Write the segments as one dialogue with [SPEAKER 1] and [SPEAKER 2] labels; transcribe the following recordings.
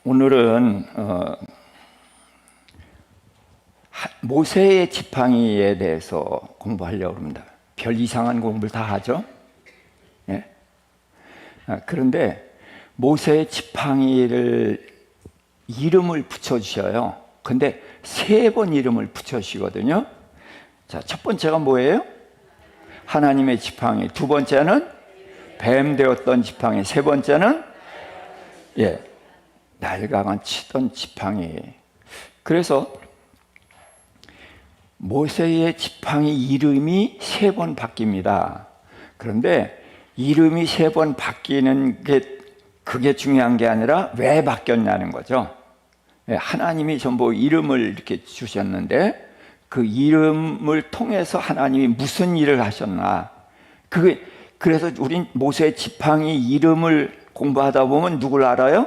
[SPEAKER 1] 오늘은 모세의 지팡이에 대해서 공부하려고 합니다. 별 이상한 공부를 다 하죠. 예? 그런데 모세의 지팡이를 이름을 붙여주셔요. 근데 3번 이름을 붙여주시거든요. 자, 첫 번째가 뭐예요? 하나님의 지팡이. 두 번째는 뱀 되었던 지팡이. 세 번째는 날강을 치던 지팡이. 그래서 모세의 지팡이 이름이 3번 바뀝니다. 그런데 이름이 3번 바뀌는 게 그게 중요한 게 아니라 왜 바뀌었냐는 거죠. 하나님이 전부 이름을 이렇게 주셨는데 그 이름을 통해서 하나님이 무슨 일을 하셨나. 그래서 우린 모세의 지팡이 이름을 공부하다 보면 누굴 알아요?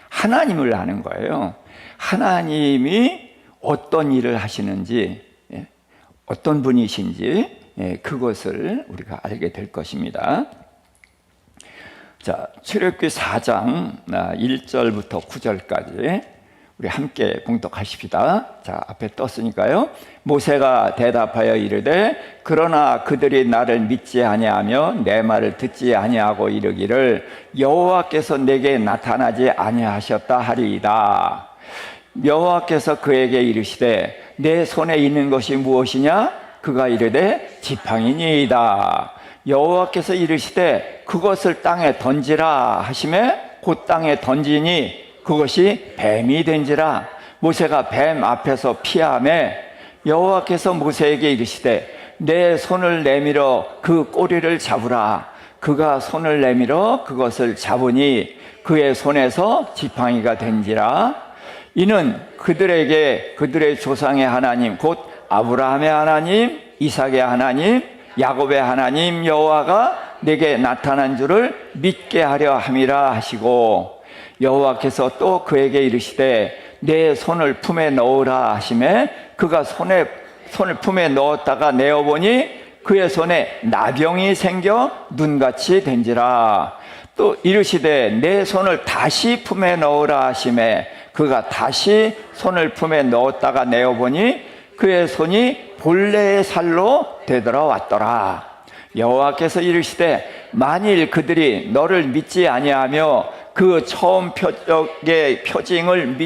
[SPEAKER 1] 하나님을 아는 거예요. 하나님이 어떤 일을 하시는지, 어떤 분이신지 그것을 우리가 알게 될 것입니다. 자, 출애굽기 4장 1절부터 9절까지 우리 함께 봉독하십시다. 자, 앞에 떴으니까요. 모세가 대답하여 이르되 그러나 그들이 나를 믿지 아니하며 내 말을 듣지 아니하고 이르기를 여호와께서 내게 나타나지 아니하셨다 하리이다. 여호와께서 그에게 이르시되 내 손에 있는 것이 무엇이냐? 그가 이르되 지팡이니이다. 여호와께서 이르시되 그것을 땅에 던지라 하시매 곧 땅에 던지니 그것이 뱀이 된지라. 모세가 뱀 앞에서 피하매 여호와께서 모세에게 이르시되 내 손을 내밀어 그 꼬리를 잡으라. 그가 손을 내밀어 그것을 잡으니 그의 손에서 지팡이가 된지라. 이는 그들에게 그들의 조상의 하나님 곧 아브라함의 하나님, 이삭의 하나님, 야곱의 하나님 여호와가 내게 나타난 줄을 믿게 하려 함이라 하시고, 여호와께서 또 그에게 이르시되 내 손을 품에 넣으라 하시매 그가 손을 품에 넣었다가 내어보니 그의 손에 나병이 생겨 눈같이 된지라. 또 이르시되 내 손을 다시 품에 넣으라 하시매 그가 다시 손을 품에 넣었다가 내어보니 그의 손이 본래의 살로 되돌아왔더라. 여호와께서 이르시되 만일 그들이 너를 믿지 아니하며 그 처음 표적의 표징을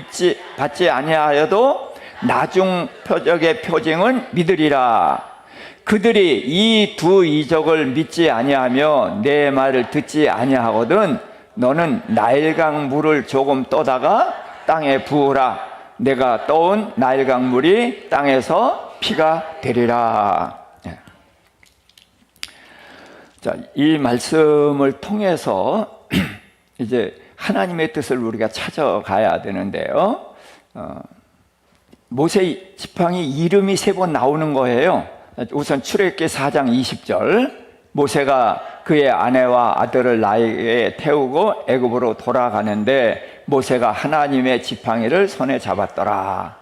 [SPEAKER 1] 받지 아니하여도 나중 표적의 표징은 믿으리라. 그들이 이 두 이적을 믿지 아니하며 내 말을 듣지 아니하거든 너는 나일강 물을 조금 떠다가 땅에 부으라. 내가 떠온 나일강 물이 땅에서 피가 되리라. 자, 이 말씀을 통해서 이제 하나님의 뜻을 우리가 찾아가야 되는데요. 모세의 지팡이 이름이 3번 나오는 거예요. 우선 출애굽기 4장 20절 모세가 그의 아내와 아들을 나일에 태우고 애굽으로 돌아가는데 모세가 하나님의 지팡이를 손에 잡았더라.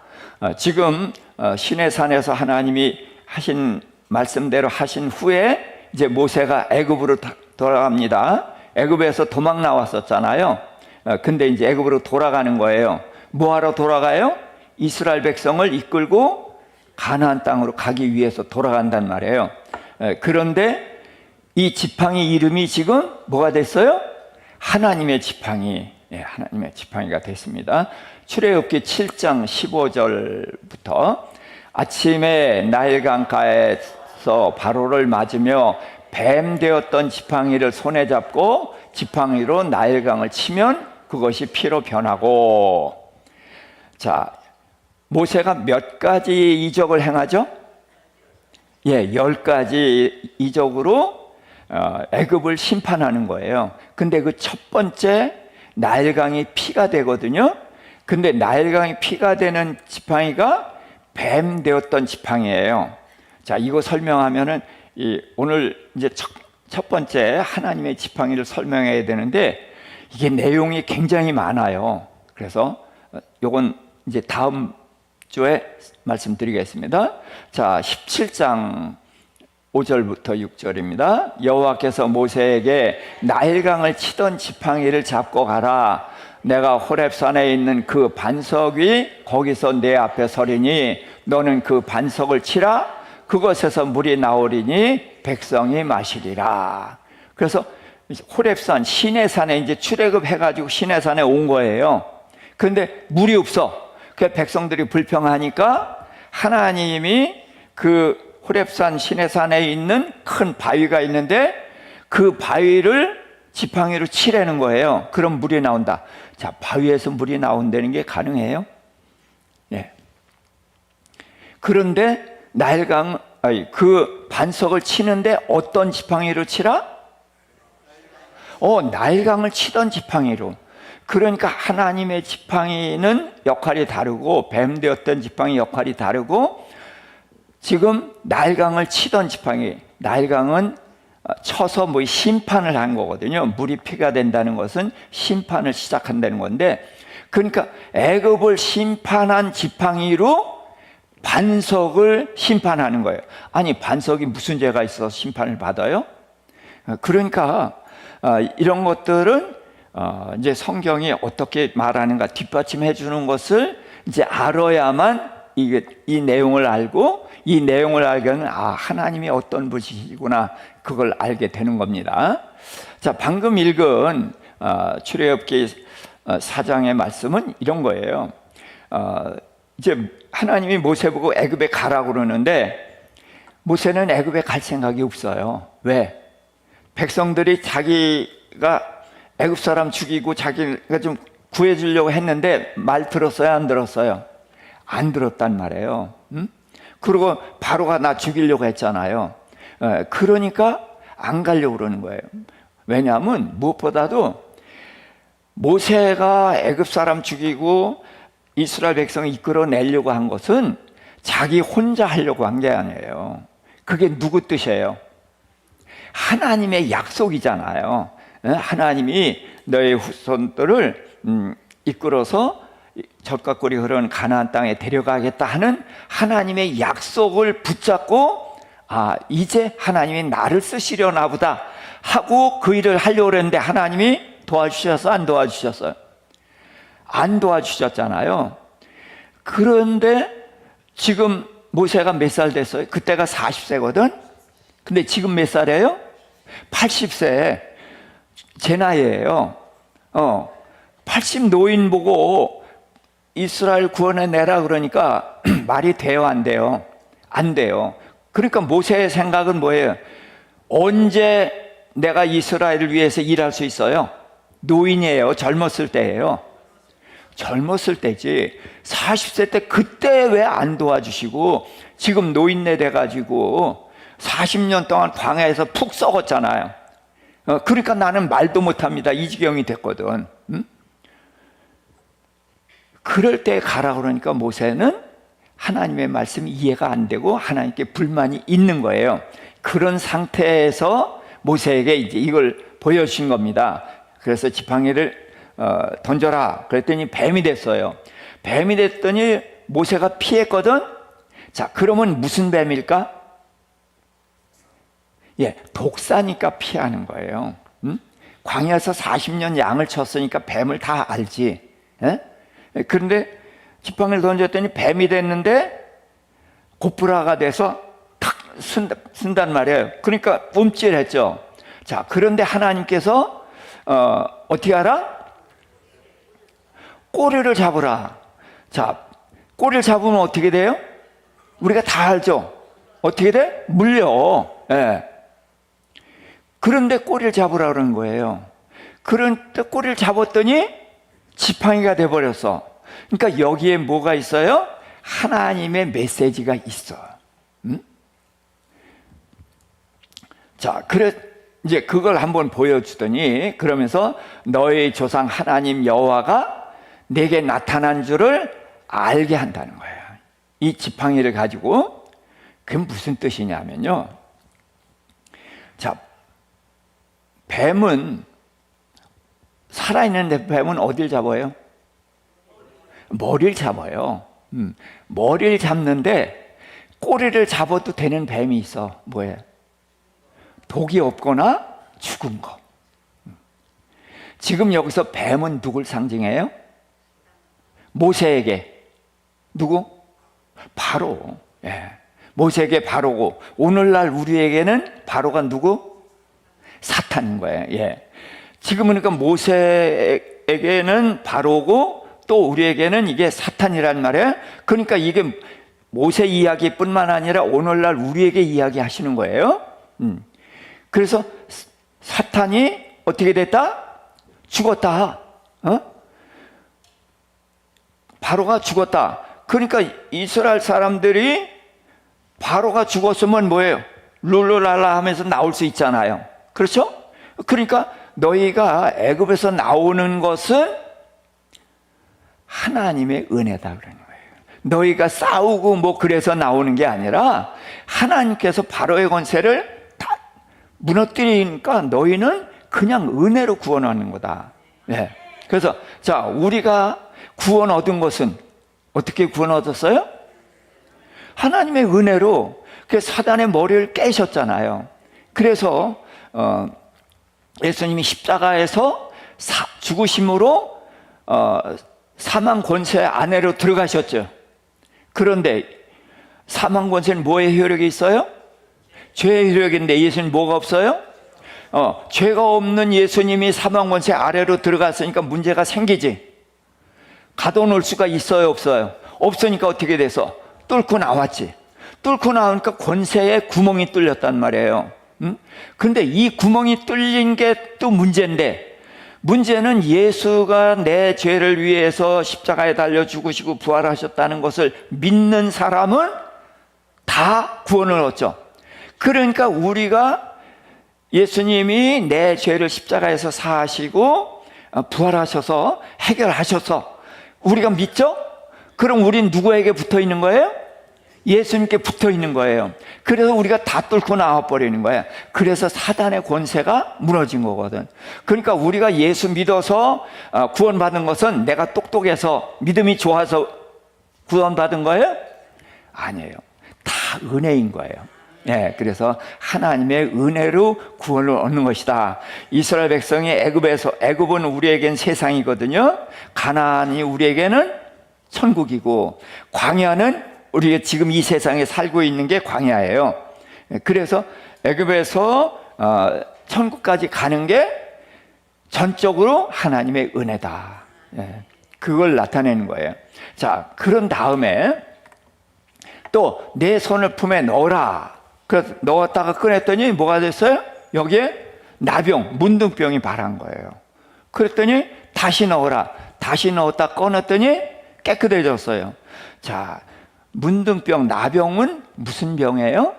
[SPEAKER 1] 지금 시내산에서 하나님이 하신 말씀대로 하신 후에 이제 모세가 애굽으로 돌아갑니다. 애굽에서 도망 나왔었잖아요. 근데 이제 애굽으로 돌아가는 거예요. 뭐하러 돌아가요? 이스라엘 백성을 이끌고 가나안 땅으로 가기 위해서 돌아간단 말이에요. 그런데 이 지팡이 이름이 지금 뭐가 됐어요? 하나님의 지팡이. 하나님의 지팡이가 됐습니다. 출애굽기 7장 15절부터 아침에 나일강가에서 바로를 맞으며 뱀 되었던 지팡이를 손에 잡고 지팡이로 나일강을 치면 그것이 피로 변하고. 자, 모세가 몇 가지 이적을 행하죠? 10가지 이적으로 애굽을 심판하는 거예요. 근데 그 첫 번째 나일강이 피가 되거든요. 근데 나일강이 피가 되는 지팡이가 뱀 되었던 지팡이예요. 자, 이거 설명하면은 오늘 이제 첫 번째 하나님의 지팡이를 설명해야 되는데 이게 내용이 굉장히 많아요. 그래서 요건 이제 다음 주에 말씀드리겠습니다. 자, 17장 5절부터 6절입니다. 여호와께서 모세에게 나일강을 치던 지팡이를 잡고 가라. 내가 호렙산에 있는 그 반석이 거기서 내 앞에 서리니 너는 그 반석을 치라. 그것에서 물이 나오리니 백성이 마시리라. 그래서 호렙산 시내산에 이제 출애굽해가지고 시내산에 온 거예요. 그런데 물이 없어. 그 백성들이 불평하니까 하나님이 그 호렙산 시내산에 있는 큰 바위가 있는데 그 바위를 지팡이로 치라는 거예요. 그럼 물이 나온다. 자, 바위에서 물이 나온다는 게 가능해요? 네. 그런데 그 반석을 치는데 어떤 지팡이로 치라? 나일강을 치던 지팡이로. 그러니까 하나님의 지팡이는 역할이 다르고 뱀 되었던 지팡이 역할이 다르고 지금 나일강을 치던 지팡이, 나일강은 쳐서 심판을 한 거거든요. 물이 피가 된다는 것은 심판을 시작한다는 건데, 그러니까 애굽을 심판한 지팡이로 반석을 심판하는 거예요. 아니, 반석이 무슨 죄가 있어서 심판을 받아요? 그러니까 이런 것들은 이제 성경이 어떻게 말하는가 뒷받침해 주는 것을 이제 알아야만 이 내용을 알고, 이 내용을 알게는 하나님이 어떤 분이시구나, 그걸 알게 되는 겁니다. 자, 방금 읽은 출애굽기 4장의 말씀은 이런 거예요. 이제 하나님이 모세 보고 애굽에 가라고 그러는데 모세는 애굽에 갈 생각이 없어요. 왜? 백성들이 자기가 애굽 사람 죽이고 자기가 좀 구해주려고 했는데 말 들었어요, 안 들었어요? 안 들었단 말이에요. 그리고 바로가 나 죽이려고 했잖아요. 그러니까 안 가려고 그러는 거예요. 왜냐하면 무엇보다도 모세가 애굽 사람 죽이고 이스라엘 백성을 이끌어내려고 한 것은 자기 혼자 하려고 한 게 아니에요. 그게 누구 뜻이에요? 하나님의 약속이잖아요. 하나님이 너의 후손들을 이끌어서 젖과 꿀이 흐르는 가나안 땅에 데려가겠다 하는 하나님의 약속을 붙잡고 이제 하나님이 나를 쓰시려나 보다 하고 그 일을 하려고 했는데 하나님이 도와주셔서 안 도와주셨어요? 안 도와주셨잖아요. 그런데 지금 모세가 몇 살 됐어요? 그때가 40세거든? 근데 지금 몇 살이에요? 80세. 제 나이예요. 80 노인 보고 이스라엘 구원해내라 그러니까 말이 돼요, 안 돼요? 안 돼요. 그러니까 모세의 생각은 뭐예요? 언제 내가 이스라엘을 위해서 일할 수 있어요? 노인이에요? 젊었을 때예요? 젊었을 때지. 40세 때 그때 왜 안 도와주시고 지금 노인네 돼가지고 40년 동안 광야에서 푹 썩었잖아요. 그러니까 나는 말도 못합니다. 이 지경이 됐거든. 그럴 때 가라 그러니까 모세는 하나님의 말씀이 이해가 안 되고 하나님께 불만이 있는 거예요. 그런 상태에서 모세에게 이제 이걸 보여주신 겁니다. 그래서 지팡이를 던져라 그랬더니 뱀이 됐어요. 뱀이 됐더니 모세가 피했거든. 자, 그러면 무슨 뱀일까? 독사니까 피하는 거예요. 광야에서 40년 양을 쳤으니까 뱀을 다 알지. 그런데 지팡이를 던졌더니 뱀이 됐는데 고프라가 돼서 탁 쓴단 말이에요. 그러니까 움찔했죠. 자, 그런데 하나님께서 어떻게 하라? 꼬리를 잡으라. 자, 꼬리를 잡으면 어떻게 돼요? 우리가 다 알죠. 어떻게 돼? 물려. 그런데 꼬리를 잡으라 그러는 거예요. 그런데 꼬리를 잡았더니 지팡이가 돼버렸어. 그러니까 여기에 뭐가 있어요? 하나님의 메시지가 있어. 자, 이제 그걸 한번 보여주더니 그러면서 너의 조상 하나님 여호와가 내게 나타난 줄을 알게 한다는 거예요. 이 지팡이를 가지고. 그게 무슨 뜻이냐면요. 자, 뱀은 살아있는 뱀은 어딜 잡아요? 머리를 잡아요. 머리를 잡는데 꼬리를 잡아도 되는 뱀이 있어. 뭐예요? 독이 없거나 죽은 거. 지금 여기서 뱀은 누굴 상징해요? 모세에게. 누구? 바로. 예. 모세에게 바로고, 오늘날 우리에게는 바로가 누구? 사탄인 거예요. 예. 지금은 그러니까 모세에게는 바로고 또 우리에게는 이게 사탄이란 말이에요. 그러니까 이게 모세 이야기뿐만 아니라 오늘날 우리에게 이야기하시는 거예요. 그래서 사탄이 어떻게 됐다? 죽었다. 바로가 죽었다. 그러니까 이스라엘 사람들이 바로가 죽었으면 뭐예요? 룰루랄라 하면서 나올 수 있잖아요. 그렇죠? 그러니까 너희가 애굽에서 나오는 것은 하나님의 은혜다 그러는 거예요. 너희가 싸우고 뭐 그래서 나오는 게 아니라 하나님께서 바로의 권세를 다 무너뜨리니까 너희는 그냥 은혜로 구원하는 거다. 네. 그래서 자, 우리가 구원 얻은 것은 어떻게 구원 얻었어요? 하나님의 은혜로. 그 사단의 머리를 깨셨잖아요. 그래서 예수님이 십자가에서 죽으심으로 사망 권세 안으로 들어가셨죠. 그런데 사망 권세는 뭐의 효력이 있어요? 죄의 효력인데 예수님 뭐가 없어요? 죄가 없는 예수님이 사망 권세 아래로 들어갔으니까 문제가 생기지. 가둬놓을 수가 있어요, 없어요? 없으니까 어떻게 돼서? 뚫고 나왔지. 뚫고 나오니까 권세에 구멍이 뚫렸단 말이에요. 근데 이 구멍이 뚫린 게 또 문제인데, 문제는 예수가 내 죄를 위해서 십자가에 달려 죽으시고 부활하셨다는 것을 믿는 사람은 다 구원을 얻죠. 그러니까 우리가 예수님이 내 죄를 십자가에서 사하시고 부활하셔서 해결하셔서 우리가 믿죠? 그럼 우린 누구에게 붙어 있는 거예요? 예수님께 붙어 있는 거예요. 그래서 우리가 다 뚫고 나와버리는 거예요. 그래서 사단의 권세가 무너진 거거든. 그러니까 우리가 예수 믿어서 구원받은 것은 내가 똑똑해서 믿음이 좋아서 구원받은 거예요? 아니에요. 다 은혜인 거예요. 예, 그래서 하나님의 은혜로 구원을 얻는 것이다. 이스라엘 백성이 애굽은 우리에겐 세상이거든요. 가나안이 우리에게는 천국이고, 광야는 우리가 지금 이 세상에 살고 있는 게 광야예요. 그래서 애굽에서 천국까지 가는 게 전적으로 하나님의 은혜다. 예, 그걸 나타내는 거예요. 자, 그런 다음에 또 내 손을 품에 넣어라. 그래서 넣었다가 꺼냈더니 뭐가 됐어요? 여기에 나병, 문둥병이 발한 거예요. 그랬더니 다시 넣어라. 다시 넣었다 꺼냈더니 깨끗해졌어요. 자, 문둥병, 나병은 무슨 병이에요?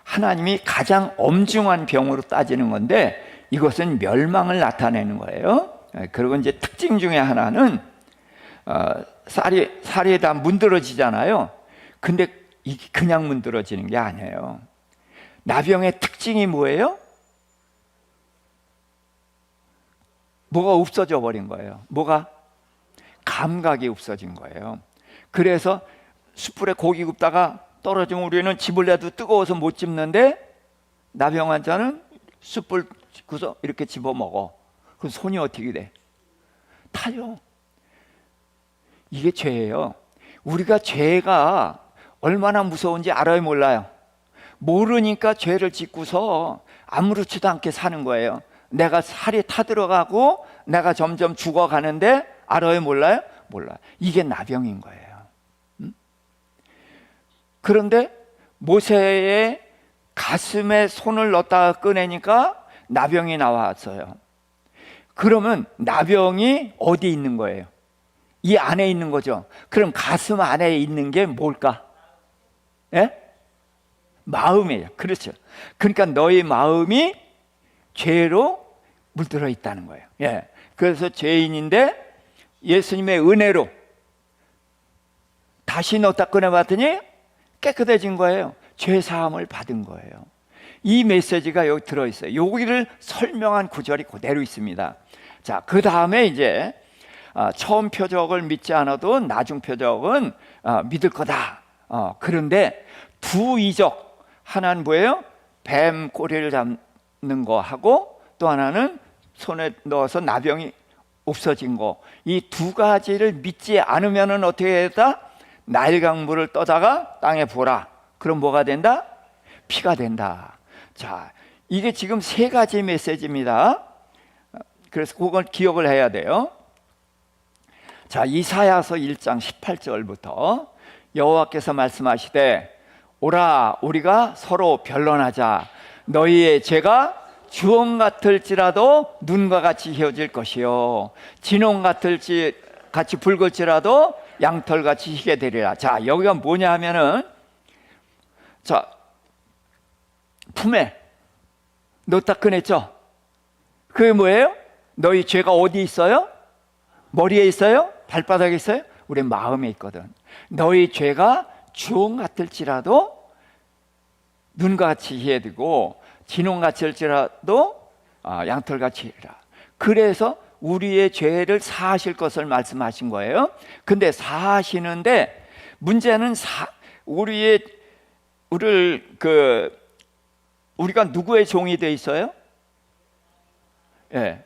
[SPEAKER 1] 하나님이 가장 엄중한 병으로 따지는 건데 이것은 멸망을 나타내는 거예요. 그리고 이제 특징 중에 하나는 살이 다 문드러지잖아요. 근데 이게 그냥 문드러지는 게 아니에요. 나병의 특징이 뭐예요? 뭐가 없어져 버린 거예요. 뭐가? 감각이 없어진 거예요. 그래서 숯불에 고기 굽다가 떨어지면 우리는 집을래도 뜨거워서 못 집는데 나병 환자는 숯불 집고서 이렇게 집어 먹어. 그럼 손이 어떻게 돼? 타죠. 이게 죄예요. 우리가 죄가 얼마나 무서운지 알아요, 몰라요? 모르니까 죄를 짓고서 아무렇지도 않게 사는 거예요. 내가 살이 타들어가고 내가 점점 죽어가는데 알아요, 몰라요? 몰라요. 이게 나병인 거예요. 그런데 모세의 가슴에 손을 넣었다가 꺼내니까 나병이 나왔어요. 그러면 나병이 어디 있는 거예요? 이 안에 있는 거죠. 그럼 가슴 안에 있는 게 뭘까? 예? 마음이에요. 그렇죠. 그러니까 너희 마음이 죄로 물들어 있다는 거예요. 예. 그래서 죄인인데 예수님의 은혜로 다시 넣었다 꺼내봤더니 깨끗해진 거예요. 죄 사함을 받은 거예요. 이 메시지가 여기 들어있어요. 여기를 설명한 구절이 그대로 있습니다. 자, 그 다음에 이제 처음 표적을 믿지 않아도 나중 표적은 믿을 거다. 그런데 두 이적, 하나는 뭐예요? 뱀 꼬리를 잡는 거 하고 또 하나는 손에 넣어서 나병이 없어진 거, 이 두 가지를 믿지 않으면은 어떻게 된다? 나일강물을 떠다가 땅에 부어라. 그럼 뭐가 된다? 피가 된다. 자, 이게 지금 세 가지 메시지입니다. 그래서 그걸 기억을 해야 돼요. 자, 이사야서 1장 18절부터 여호와께서 말씀하시되 오라 우리가 서로 변론하자. 너희의 죄가 주홍 같을지라도 눈과 같이 휘어질 것이요 진홍 같이 붉을지라도 양털같이 희게 되리라. 자, 여기가 뭐냐 하면은, 자, 품에 넣었다 꺼냈죠. 그게 뭐예요? 너희 죄가 어디 있어요? 머리에 있어요? 발바닥에 있어요? 우리 마음에 있거든. 너희 죄가 주홍 같을지라도 눈과 같이 희해지고 진홍같이 할지라도 양털같이 해라. 그래서 우리의 죄를 사하실 것을 말씀하신 거예요. 근데 사하시는데 문제는 우리가 누구의 종이 돼 있어요? 예.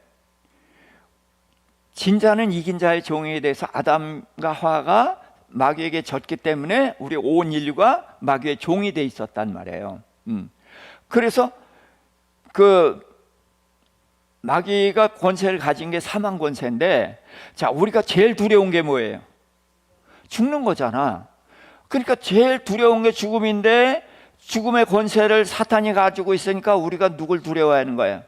[SPEAKER 1] 진자는 이긴 자의 종이 돼서 아담과 하와가 마귀에게 졌기 때문에 우리 온 인류가 마귀의 종이 돼 있었단 말이에요. 그래서 마귀가 권세를 가진 게 사망 권세인데, 자, 우리가 제일 두려운 게 뭐예요? 죽는 거잖아. 그러니까 제일 두려운 게 죽음인데 죽음의 권세를 사탄이 가지고 있으니까 우리가 누굴 두려워하는 거예요?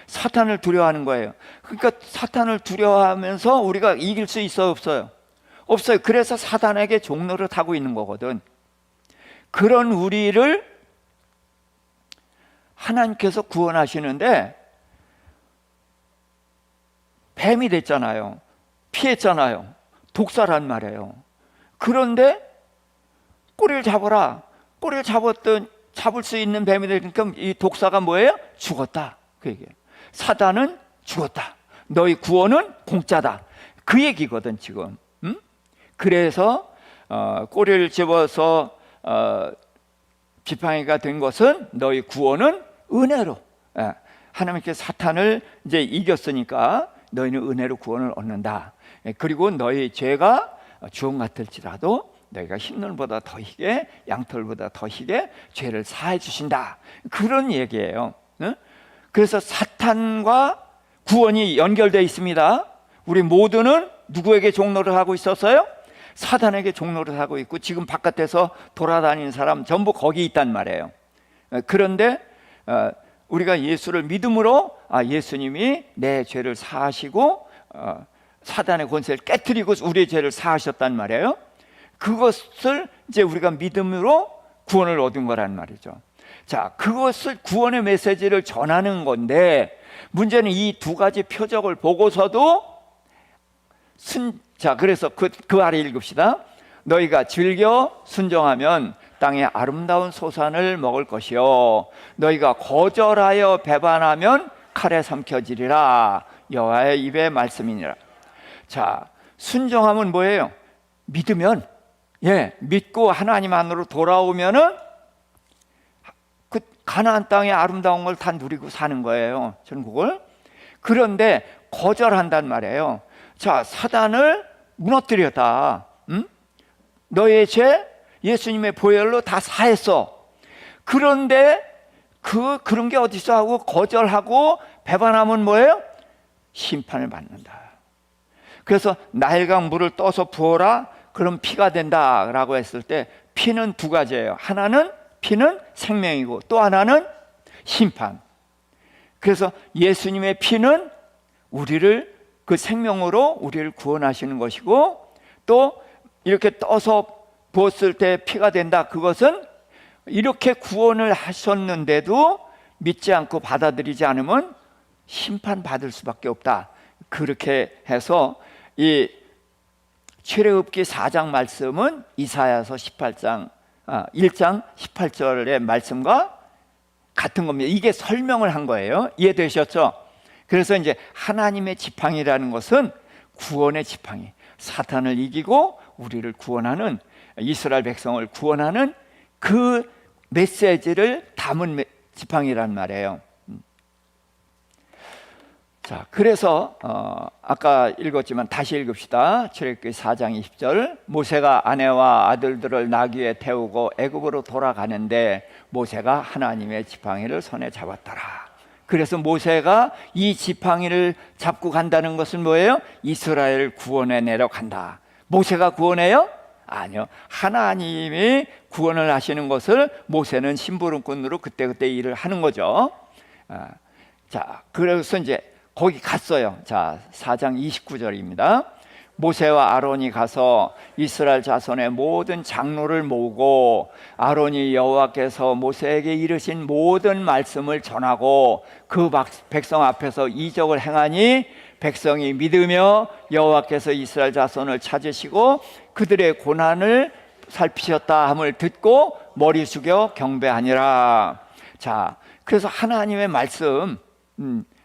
[SPEAKER 1] 사탄을 두려워하는 거예요. 그러니까 사탄을 두려워하면서 우리가 이길 수 있어요, 없어요? 없어요. 그래서 사탄에게 종노릇 하고 있는 거거든. 그런 우리를 하나님께서 구원하시는데 뱀이 됐잖아요. 피했잖아요. 독사란 말이에요. 그런데 꼬리를 잡아라. 꼬리를 잡을 수 있는 뱀이 되니까 이 독사가 뭐예요? 죽었다. 그 얘기예요. 사단은 죽었다. 너희 구원은 공짜다. 그 얘기거든 지금. 그래서 꼬리를 집어서 지팡이가 된 것은 너희 구원은 은혜로. 하나님께서 사탄을 이제 이겼으니까 너희는 은혜로 구원을 얻는다. 그리고 너희 죄가 주홍 같을지라도 너희가 흰눈보다 더 희게 양털보다 더 희게 죄를 사해 주신다. 그런 얘기예요. 그래서 사탄과 구원이 연결되어 있습니다. 우리 모두는 누구에게 종노를 하고 있었어요? 사단에게 종노를 하고 있고 지금 바깥에서 돌아다니는 사람 전부 거기 있단 말이에요. 그런데 우리가 예수를 믿음으로 예수님이 내 죄를 사하시고 사단의 권세를 깨뜨리고 우리의 죄를 사하셨단 말이에요. 그것을 이제 우리가 믿음으로 구원을 얻은 거란 말이죠. 자, 그것을 구원의 메시지를 전하는 건데 문제는 이 두 가지 표적을 보고서도 자, 그래서 그 아래 읽읍시다. 너희가 즐겨 순종하면 땅의 아름다운 소산을 먹을 것이요 너희가 거절하여 배반하면 칼에 삼켜지리라. 여호와의 입의 말씀이니라. 자, 순종하면 뭐예요? 믿으면, 믿고 하나님 안으로 돌아오면은 그 가나안 땅의 아름다운 걸 다 누리고 사는 거예요. 전국을. 그런데 거절한단 말이에요. 자, 사단을 무너뜨렸다. 너의 죄 예수님의 보혈로 다 사했어. 그런데 그런 게 어디서 하고 거절하고 배반하면 뭐예요? 심판을 받는다. 그래서 나일강 물을 떠서 부어라. 그럼 피가 된다라고 했을 때 피는 두 가지예요. 하나는 피는 생명이고 또 하나는 심판. 그래서 예수님의 피는 우리를 그 생명으로 우리를 구원하시는 것이고 또 이렇게 떠서 부었을 때 피가 된다. 그것은 이렇게 구원을 하셨는데도 믿지 않고 받아들이지 않으면 심판받을 수밖에 없다. 그렇게 해서 이 출애굽기 4장 말씀은 이사야서 1장 18절의 말씀과 같은 겁니다. 이게 설명을 한 거예요. 이해되셨죠? 그래서 이제 하나님의 지팡이라는 것은 구원의 지팡이, 사탄을 이기고 우리를 구원하는, 이스라엘 백성을 구원하는 그 메시지를 담은 지팡이란 말이에요. 자, 그래서 아까 읽었지만 다시 읽읍시다. 출애굽기 4장 20절. 모세가 아내와 아들들을 나귀에 태우고 애굽으로 돌아가는데 모세가 하나님의 지팡이를 손에 잡았더라. 그래서 모세가 이 지팡이를 잡고 간다는 것은 뭐예요? 이스라엘을 구원해 내려간다. 모세가 구원해요? 아니요. 하나님이 구원을 하시는 것을 모세는 심부름꾼으로 그때그때 일을 하는 거죠. 자, 그래서 이제 거기 갔어요. 자, 4장 29절입니다. 모세와 아론이 가서 이스라엘 자손의 모든 장로를 모으고 아론이 여호와께서 모세에게 이르신 모든 말씀을 전하고 그 백성 앞에서 이적을 행하니 백성이 믿으며 여호와께서 이스라엘 자손을 찾으시고 그들의 고난을 살피셨다 함을 듣고 머리 숙여 경배하니라. 자, 그래서 하나님의 말씀,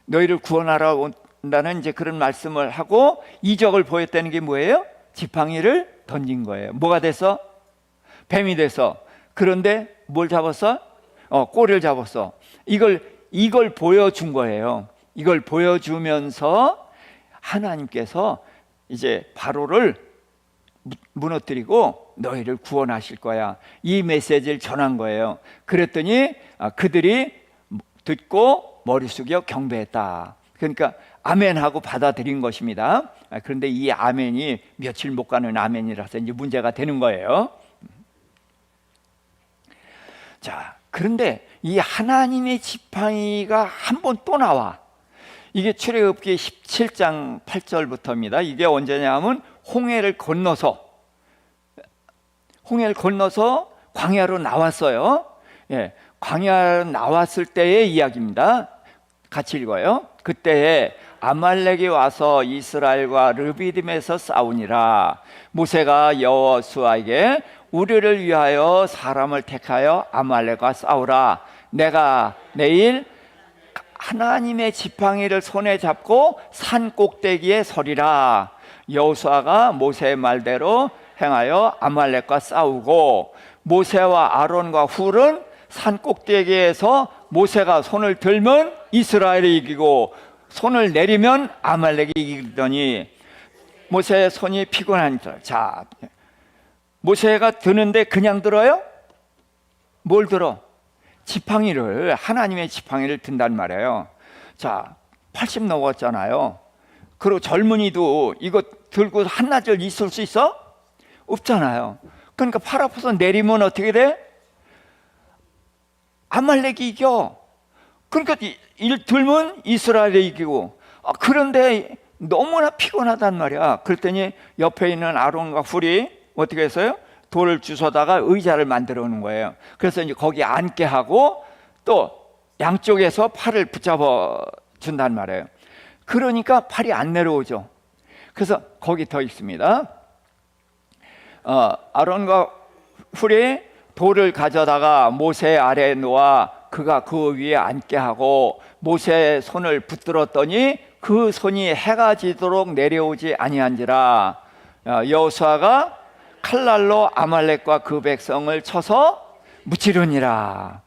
[SPEAKER 1] 너희를 구원하러 온다는 이제 그런 말씀을 하고 이적을 보였다는 게 뭐예요? 지팡이를 던진 거예요. 뭐가 돼서? 뱀이 돼서. 그런데 뭘 잡았어? 꼬리를 잡았어. 이걸 보여준 거예요. 이걸 보여주면서 하나님께서 이제 바로를 무너뜨리고 너희를 구원하실 거야. 이 메시지를 전한 거예요. 그랬더니 그들이 듣고 머리 숙여 경배했다. 그러니까 아멘하고 받아들인 것입니다. 그런데 이 아멘이 며칠 못 가는 아멘이라서 이제 문제가 되는 거예요. 자, 그런데 이 하나님의 지팡이가 한 번 또 나와. 이게 출애굽기 17장 8절부터입니다. 이게 언제냐 하면 홍해를 건너서 광야로 나왔어요. 예, 광야로 나왔을 때의 이야기입니다. 같이 읽어요. 그때에 아말렉이 와서 이스라엘과 르비딤에서 싸우니라. 모세가 여호수아에게 우리를 위하여 사람을 택하여 아말렉과 싸우라. 내가 내일 하나님의 지팡이를 손에 잡고 산 꼭대기에 서리라. 여호수아가 모세의 말대로 행하여 아말렉과 싸우고 모세와 아론과 훌은 산 꼭대기에서 모세가 손을 들면 이스라엘이 이기고 손을 내리면 아말렉이 이기더니 모세의 손이 피곤하니까. 자, 모세가 드는데 그냥 들어요? 뭘 들어? 지팡이를, 하나님의 지팡이를 든단 말이에요. 자, 80 넘었잖아요. 그리고 젊은이도 이거 들고 한나절 있을 수 있어? 없잖아요. 그러니까 팔 아파서 내리면 어떻게 돼? 아말렉이 이겨. 그러니까 일 들면 이스라엘이 이기고. 그런데 너무나 피곤하단 말이야. 그랬더니 옆에 있는 아론과 훌이 어떻게 했어요? 돌을 주워다가 의자를 만들어 놓은 거예요. 그래서 이제 거기 앉게 하고 또 양쪽에서 팔을 붙잡아 준단 말이에요. 그러니까 팔이 안 내려오죠. 그래서 거기 더 있습니다. 아론과 훌이 돌을 가져다가 모세 아래에 놓아 그가 그 위에 앉게 하고 모세의 손을 붙들었더니 그 손이 해가 지도록 내려오지 아니한지라. 여호수아가 칼날로 아말렉과 그 백성을 쳐서 무찌르니라.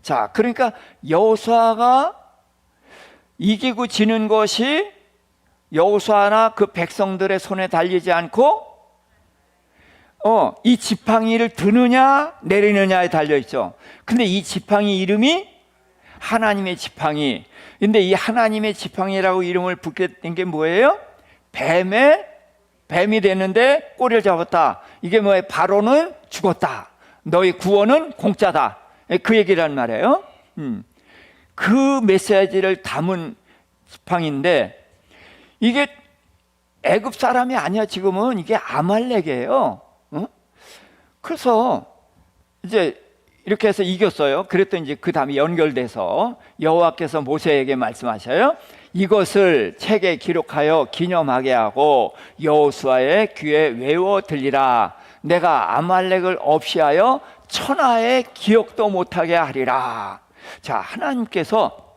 [SPEAKER 1] 자, 그러니까 여호수아가 이기고 지는 것이 여호수아나 그 백성들의 손에 달리지 않고 이 지팡이를 드느냐 내리느냐에 달려있죠. 근데 이 지팡이 이름이 하나님의 지팡이. 근데 이 하나님의 지팡이라고 이름을 붙게 된 게 뭐예요? 뱀이 됐는데 꼬리를 잡았다. 이게 뭐예요? 바로는 죽었다. 너희 구원은 공짜다. 그 얘기란 말이에요. 그 메시지를 담은 지팡이인데 이게 애굽 사람이 아니야. 지금은 이게 아말렉이에요. 그래서 이제 이렇게 해서 이겼어요. 그랬더니 이제 그 다음에 연결돼서 여호와께서 모세에게 말씀하셔요. 이것을 책에 기록하여 기념하게 하고 여호수아의 귀에 외워 들리라. 내가 아말렉을 없이 하여 천하의 기억도 못하게 하리라. 자, 하나님께서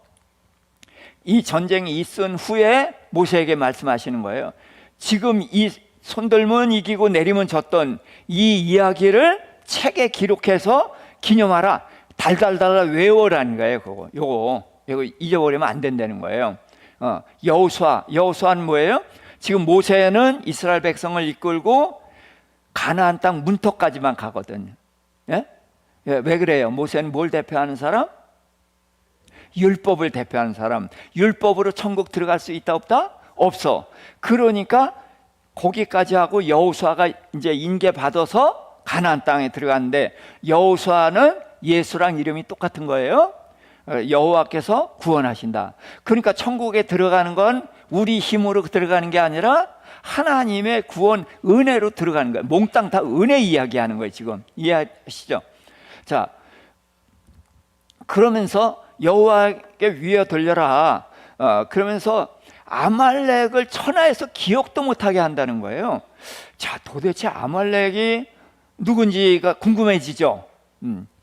[SPEAKER 1] 이 전쟁이 있은 후에 모세에게 말씀하시는 거예요. 지금 이 손들면 이기고 내리면 졌던 이 이야기를 책에 기록해서 기념하라. 달달달 외워라는 거예요. 요거 잊어버리면 안 된다는 거예요. 여호수아는 뭐예요? 지금 모세는 이스라엘 백성을 이끌고 가나안 땅 문턱까지만 가거든요. 예? 왜 그래요? 모세는 뭘 대표하는 사람? 율법을 대표하는 사람. 율법으로 천국 들어갈 수 있다 없다? 없어. 그러니까 거기까지 하고 여호수아가 이제 인계 받아서 가나안 땅에 들어갔는데, 여호수아는 예수랑 이름이 똑같은 거예요. 여호와께서 구원하신다. 그러니까 천국에 들어가는 건 우리 힘으로 들어가는 게 아니라 하나님의 구원 은혜로 들어가는 거예요. 몽땅 다 은혜 이야기하는 거예요. 지금 이해하시죠? 자, 그러면서 여호와께 위에 돌려라. 그러면서 아말렉을 천하에서 기억도 못하게 한다는 거예요. 자, 도대체 아말렉이 누군지가 궁금해지죠.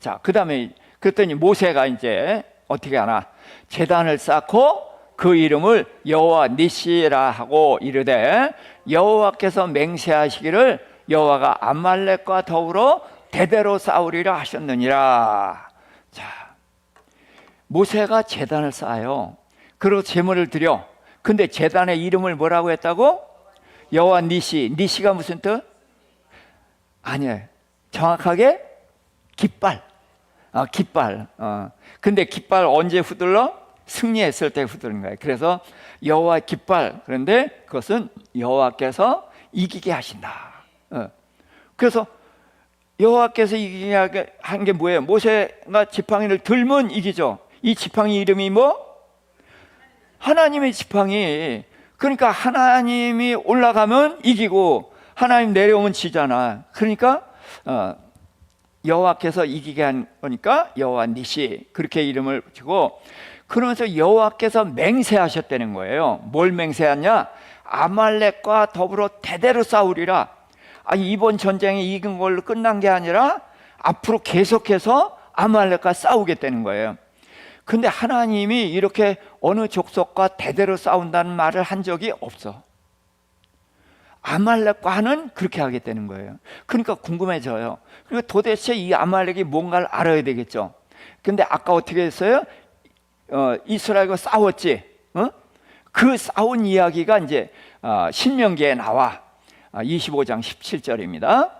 [SPEAKER 1] 자, 그 다음에 그랬더니 모세가 이제 어떻게 하나, 제단을 쌓고 그 이름을 여호와 니시라 하고 이르되, 여호와께서 맹세하시기를 여호와가 아말렉과 더불어 대대로 싸우리라 하셨느니라. 자, 모세가 제단을 쌓아요. 그리고 제물을 드려. 근데 제단의 이름을 뭐라고 했다고? 여호와 니시. 니시가 무슨 뜻? 아니에요. 정확하게 깃발. 깃발. 근데 깃발 언제 휘둘러? 승리했을 때 휘두른 거예요. 그래서 여호와 깃발. 그런데 그것은 여호와께서 이기게 하신다. 그래서 여호와께서 이기게 한 게 뭐예요? 모세가 지팡이를 들면 이기죠. 이 지팡이 이름이 뭐? 하나님의 지팡이. 그러니까 하나님이 올라가면 이기고 하나님 내려오면 지잖아. 그러니까 여호와께서 이기게 한 거니까 여호와 니시, 그렇게 이름을 붙이고, 그러면서 여호와께서 맹세하셨다는 거예요. 뭘 맹세하냐? 아말렉과 더불어 대대로 싸우리라. 이번 전쟁에 이긴 걸로 끝난 게 아니라 앞으로 계속해서 아말렉과 싸우겠다는 거예요. 근데 하나님이 이렇게 어느 족속과 대대로 싸운다는 말을 한 적이 없어. 아말렉과는 그렇게 하겠다는 거예요. 그러니까 궁금해져요. 그러니까 도대체 이 아말렉이 뭔가를 알아야 되겠죠. 근데 아까 어떻게 했어요? 이스라엘과 싸웠지. 그 싸운 이야기가 이제 신명기에 나와. 25장 17절입니다.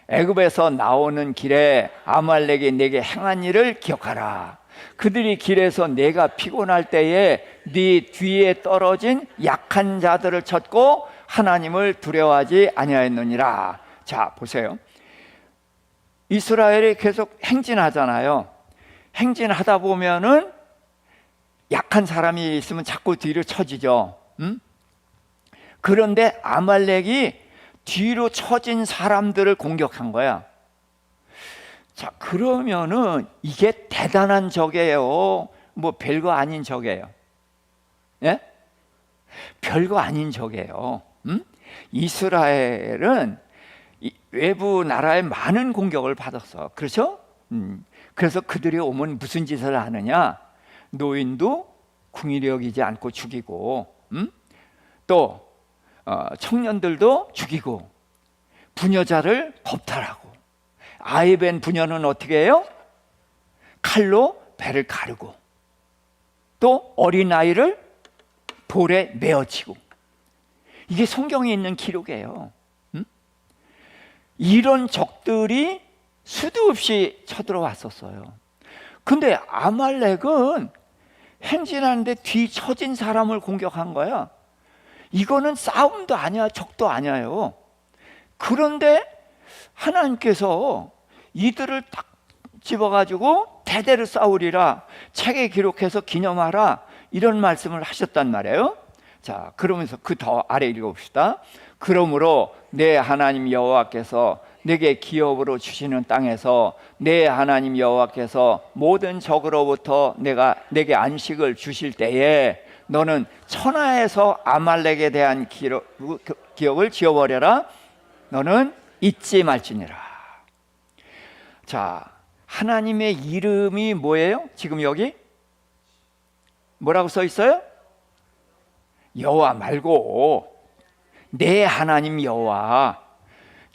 [SPEAKER 1] 애굽에서 나오는 길에 아말렉이 내게 행한 일을 기억하라. 그들이 길에서 내가 피곤할 때에 네 뒤에 떨어진 약한 자들을 쳤고 하나님을 두려워하지 아니하였느니라. 자, 보세요. 이스라엘이 계속 행진하잖아요. 행진하다 보면은 약한 사람이 있으면 자꾸 뒤로 처지죠. 그런데 아말렉이 뒤로 처진 사람들을 공격한 거야. 자, 그러면은 이게 대단한 적이에요? 뭐 별거 아닌 적이에요? 예? 별거 아닌 적이에요. 이스라엘은 외부 나라에 많은 공격을 받았어. 그렇죠? 그래서 그들이 오면 무슨 짓을 하느냐? 노인도 궁일이 여기지 않고 죽이고, 또 청년들도 죽이고, 부녀자를 겁탈하고, 아이 뵌 부녀는 어떻게 해요? 칼로 배를 가르고, 또 어린아이를 돌에 메어치고. 이게 성경에 있는 기록이에요. 이런 적들이 수도 없이 쳐들어왔었어요. 근데 아말렉은 행진하는데 뒤 처진 사람을 공격한 거야. 이거는 싸움도 아니야, 적도 아니에요. 그런데 하나님께서 이들을 딱 집어가지고 대대로 싸우리라, 책에 기록해서 기념하라, 이런 말씀을 하셨단 말이에요. 자, 그러면서 그 더 아래 읽어봅시다. 그러므로 내 하나님 여호와께서 내게 기업으로 주시는 땅에서 내 하나님 여호와께서 모든 적으로부터 내게 안식을 주실 때에 너는 천하에서 아말렉에 대한 기억을 지워버려라. 너는 잊지 말지니라. 자, 하나님의 이름이 뭐예요? 지금 여기 뭐라고 써 있어요? 여호와 말고 내 하나님 여호와.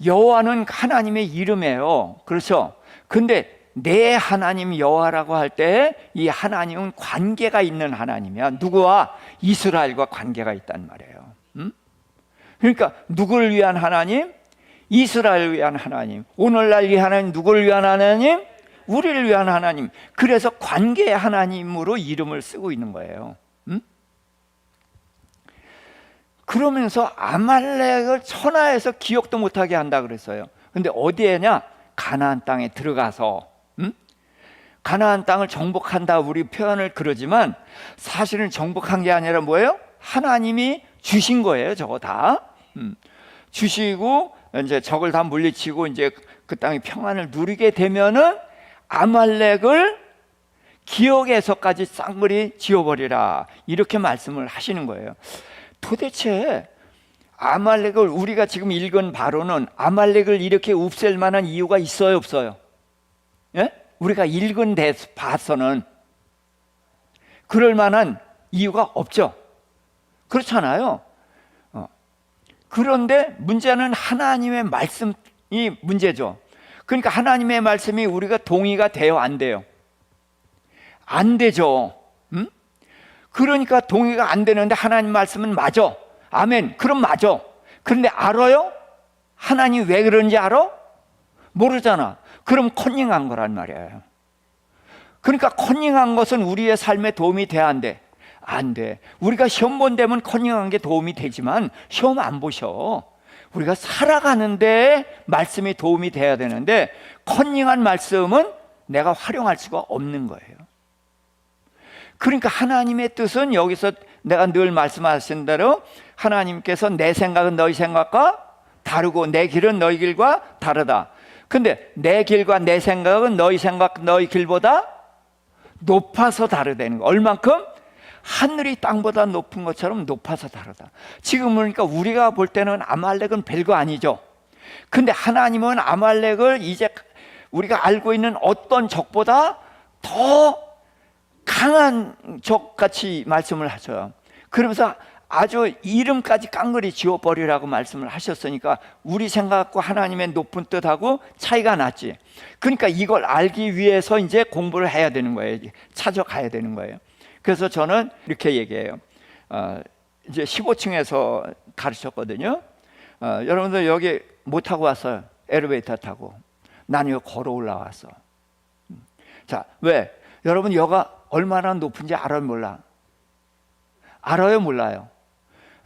[SPEAKER 1] 여호와는 하나님의 이름이에요. 그렇죠? 근데 내 하나님 여호와라고 할 때 이 하나님은 관계가 있는 하나님이야. 누구와? 이스라엘과 관계가 있단 말이에요. 그러니까 누구를 위한 하나님? 이스라엘을 위한 하나님. 오늘날 이 하나님 누구를 위한 하나님? 우리를 위한 하나님. 그래서 관계의 하나님으로 이름을 쓰고 있는 거예요. 그러면서 아말렉을 천하에서 기억도 못하게 한다 그랬어요. 근데 어디에냐? 가나안 땅에 들어가서 가나안 땅을 정복한다 우리 표현을 그러지만 사실은 정복한 게 아니라 뭐예요? 하나님이 주신 거예요. 저거 다 주시고 이제 적을 다 물리치고 이제 그 땅의 평안을 누리게 되면은 아말렉을 기억에서까지 쌍그리 지워버리라 이렇게 말씀을 하시는 거예요. 도대체 아말렉을 우리가 지금 읽은 바로는 아말렉을 이렇게 없앨 만한 이유가 있어요, 없어요? 예? 우리가 읽은 데 봐서는 그럴 만한 이유가 없죠. 그렇잖아요. 그런데 문제는 하나님의 말씀이 문제죠. 그러니까 하나님의 말씀이 우리가 동의가 돼요, 안 돼요? 안 되죠. 그러니까 동의가 안 되는데 하나님 말씀은 맞아. 아멘. 그럼 맞아. 그런데 알아요? 하나님 왜 그런지 알아? 모르잖아. 그럼 컨닝한 거란 말이에요. 그러니까 컨닝한 것은 우리의 삶에 도움이 돼, 안 돼? 안 돼. 우리가 시험 본 데면 컨닝한 게 도움이 되지만 시험 안 보셔. 우리가 살아가는데 말씀이 도움이 돼야 되는데 컨닝한 말씀은 내가 활용할 수가 없는 거예요. 그러니까 하나님의 뜻은 여기서 내가 늘 말씀하신 대로 하나님께서 내 생각은 너희 생각과 다르고 내 길은 너희 길과 다르다. 근데 내 길과 내 생각은 너희 생각 너희 길보다 높아서 다르다는 거. 얼만큼? 하늘이 땅보다 높은 것처럼 높아서 다르다. 지금 보니까 우리가 볼 때는 아말렉은 별거 아니죠. 근데 하나님은 아말렉을 이제 우리가 알고 있는 어떤 적보다 더 강한 적같이 말씀을 하셔요. 그러면서 아주 이름까지 깡그리 지워버리라고 말씀을 하셨으니까 우리 생각과 하나님의 높은 뜻하고 차이가 났지. 그러니까 이걸 알기 위해서 이제 공부를 해야 되는 거예요. 찾아가야 되는 거예요. 그래서 저는 이렇게 얘기해요. 이제 15층에서 가르쳤거든요. 여러분들 여기 못 타고 왔어요. 엘리베이터 타고. 난 여기 걸어 올라왔어. 자, 왜? 여러분 여가 얼마나 높은지 알아요, 몰라? 알아요, 몰라요?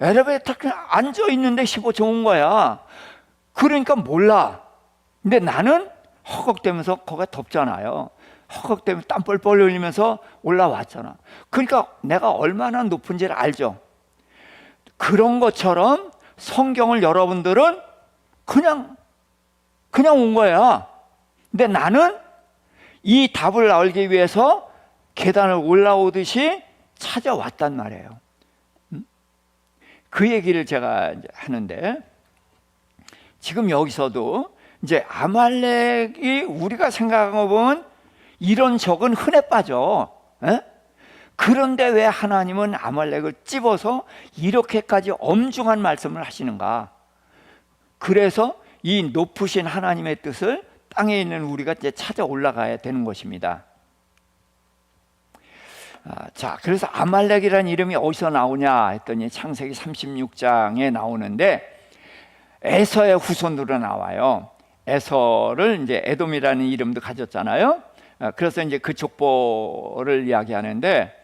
[SPEAKER 1] 엘리베이터 그냥 앉아 있는데 15층 온 거야. 그러니까 몰라. 근데 나는 허걱대면서 거기가 덥잖아요. 허걱대면서 땀 뻘뻘 흘리면서 올라왔잖아. 그러니까 내가 얼마나 높은지를 알죠. 그런 것처럼 성경을 여러분들은 그냥 온 거야. 근데 나는 이 답을 알기 위해서 계단을 올라오듯이 찾아왔단 말이에요. 그 얘기를 제가 하는데 지금 여기서도 이제 아말렉이 우리가 생각해 보면 이런 적은 흔해 빠져. 에? 그런데 왜 하나님은 아말렉을 찝어서 이렇게까지 엄중한 말씀을 하시는가? 그래서 이 높으신 하나님의 뜻을 땅에 있는 우리가 이제 찾아 올라가야 되는 것입니다. 자, 그래서 아말렉이라는 이름이 어디서 나오냐 했더니 창세기 36장에 나오는데 에서의 후손으로 나와요. 에서를 이제 에돔이라는 이름도 가졌잖아요. 그래서 이제 그 족보를 이야기하는데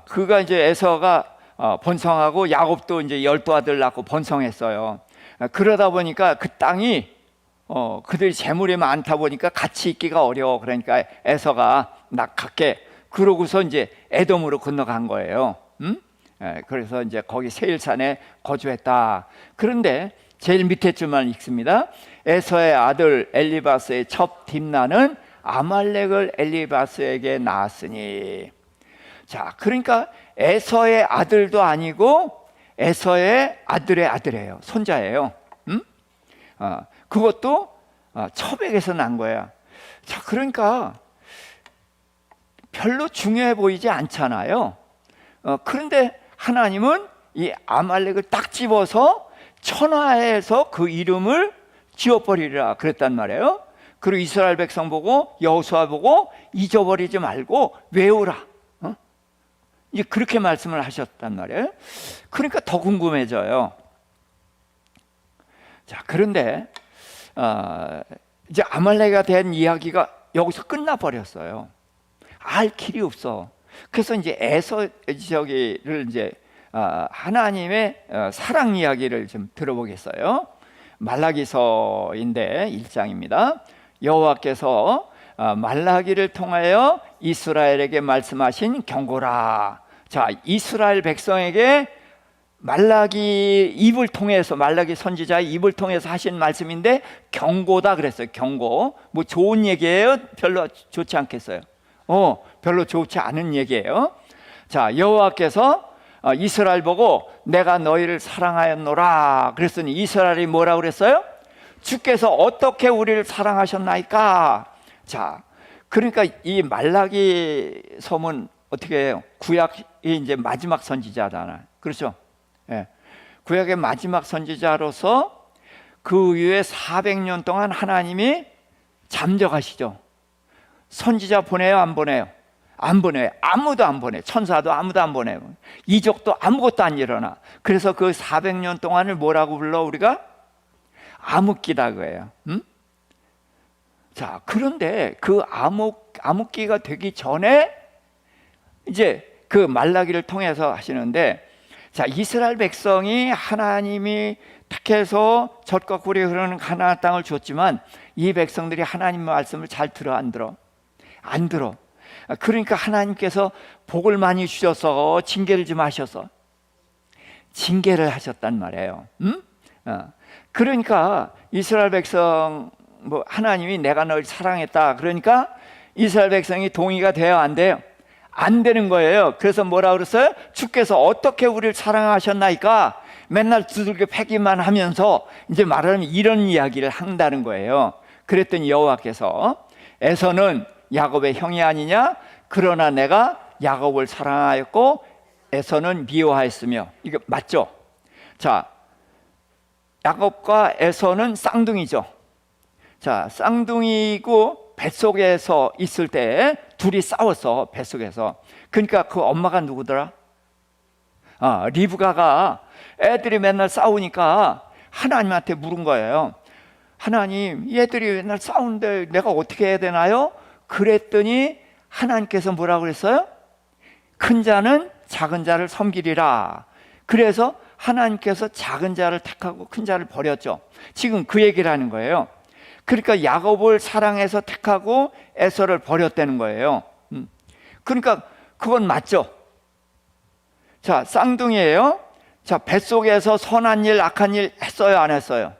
[SPEAKER 1] 그가 이제 에서가 번성하고 야곱도 이제 12아들 낳고 번성했어요. 그러다 보니까 그 땅이 그들이 재물이 많다 보니까 같이 있기가 어려워. 그러니까 에서가 낙하게 그러고서 이제 에돔으로 건너간 거예요. 그래서 이제 거기 세일산에 거주했다. 그런데 제일 밑에 줄만 읽습니다. 에서의 아들 엘리바스의 첩 딥나는 아말렉을 엘리바스에게 낳았으니. 자, 그러니까 에서의 아들도 아니고 에서의 아들의 아들이에요. 손자예요. 그것도 첩에게서 난 거야. 자, 그러니까 별로 중요해 보이지 않잖아요. 그런데 하나님은 이 아말렉을 딱 집어서 천하에서 그 이름을 지워버리라 그랬단 말이에요. 그리고 이스라엘 백성 보고 여호수아 보고 잊어버리지 말고 외우라. 이제 그렇게 말씀을 하셨단 말이에요. 그러니까 더 궁금해져요. 자, 그런데 이제 아말렉에 대한 이야기가 여기서 끝나버렸어요. 알 길이 없어. 그래서 이제 에서 저기를 이제 하나님의 사랑 이야기를 좀 들어보겠어요. 말라기서인데 1장입니다. 여호와께서 말라기를 통하여 이스라엘에게 말씀하신 경고라. 자, 이스라엘 백성에게 말라기 입을 통해서, 말라기 선지자의 입을 통해서 하신 말씀인데 경고다 그랬어요. 경고. 뭐 좋은 얘기예요? 별로 좋지 않겠어요? 별로 좋지 않은 얘기예요. 자, 여호와께서 이스라엘 보고 내가 너희를 사랑하였노라 그랬더니 이스라엘이 뭐라고 그랬어요? 주께서 어떻게 우리를 사랑하셨나이까? 자, 그러니까 이 말라기 서문 어떻게 해요? 구약이 이제 마지막 선지자잖아요. 그렇죠? 예. 구약의 마지막 선지자로서 그 이후에 400년 동안 하나님이 잠적하시죠. 선지자 보내요, 안 보내요? 안 보내요. 아무도 안 보내요. 천사도 아무도 안 보내요. 이족도 아무것도 안 일어나. 그래서 그 400년 동안을 뭐라고 불러 우리가? 암흑기다 그래요. 자, 그런데 그 암흑기가 되기 전에 이제 그 말라기를 통해서 하시는데, 자, 이스라엘 백성이 하나님이 택해서 젖과 꿀이 흐르는 가나안 땅을 줬지만 이 백성들이 하나님 말씀을 잘 들어 안 들어? 안 들어. 그러니까 하나님께서 복을 많이 주셔서 징계를 좀 하셔서 징계를 하셨단 말이에요. 그러니까 이스라엘 백성 뭐 하나님이 내가 널 사랑했다 그러니까 이스라엘 백성이 동의가 돼요, 안 돼요? 안 되는 거예요. 그래서 뭐라 그랬어요? 주께서 어떻게 우리를 사랑하셨나이까? 맨날 두들겨 패기만 하면서 이제 말하면 이런 이야기를 한다는 거예요. 그랬더니 여호와께서 에서는 야곱의 형이 아니냐? 그러나 내가 야곱을 사랑하였고 에서는 미워하였으며. 이거 맞죠? 자, 야곱과 에서는 쌍둥이죠. 자, 쌍둥이고 뱃속에서 있을 때 둘이 싸웠어, 뱃속에서. 그러니까 그 엄마가 누구더라? 리브가가 애들이 맨날 싸우니까 하나님한테 물은 거예요. 하나님, 얘들이 맨날 싸우는데 내가 어떻게 해야 되나요? 그랬더니 하나님께서 뭐라고 그랬어요? 큰 자는 작은 자를 섬기리라. 그래서 하나님께서 작은 자를 택하고 큰 자를 버렸죠. 지금 그 얘기를 하는 거예요. 그러니까 야곱을 사랑해서 택하고 에서를 버렸다는 거예요. 그러니까 그건 맞죠. 자, 쌍둥이에요. 자, 뱃속에서 선한 일 악한 일 했어요, 안 했어요?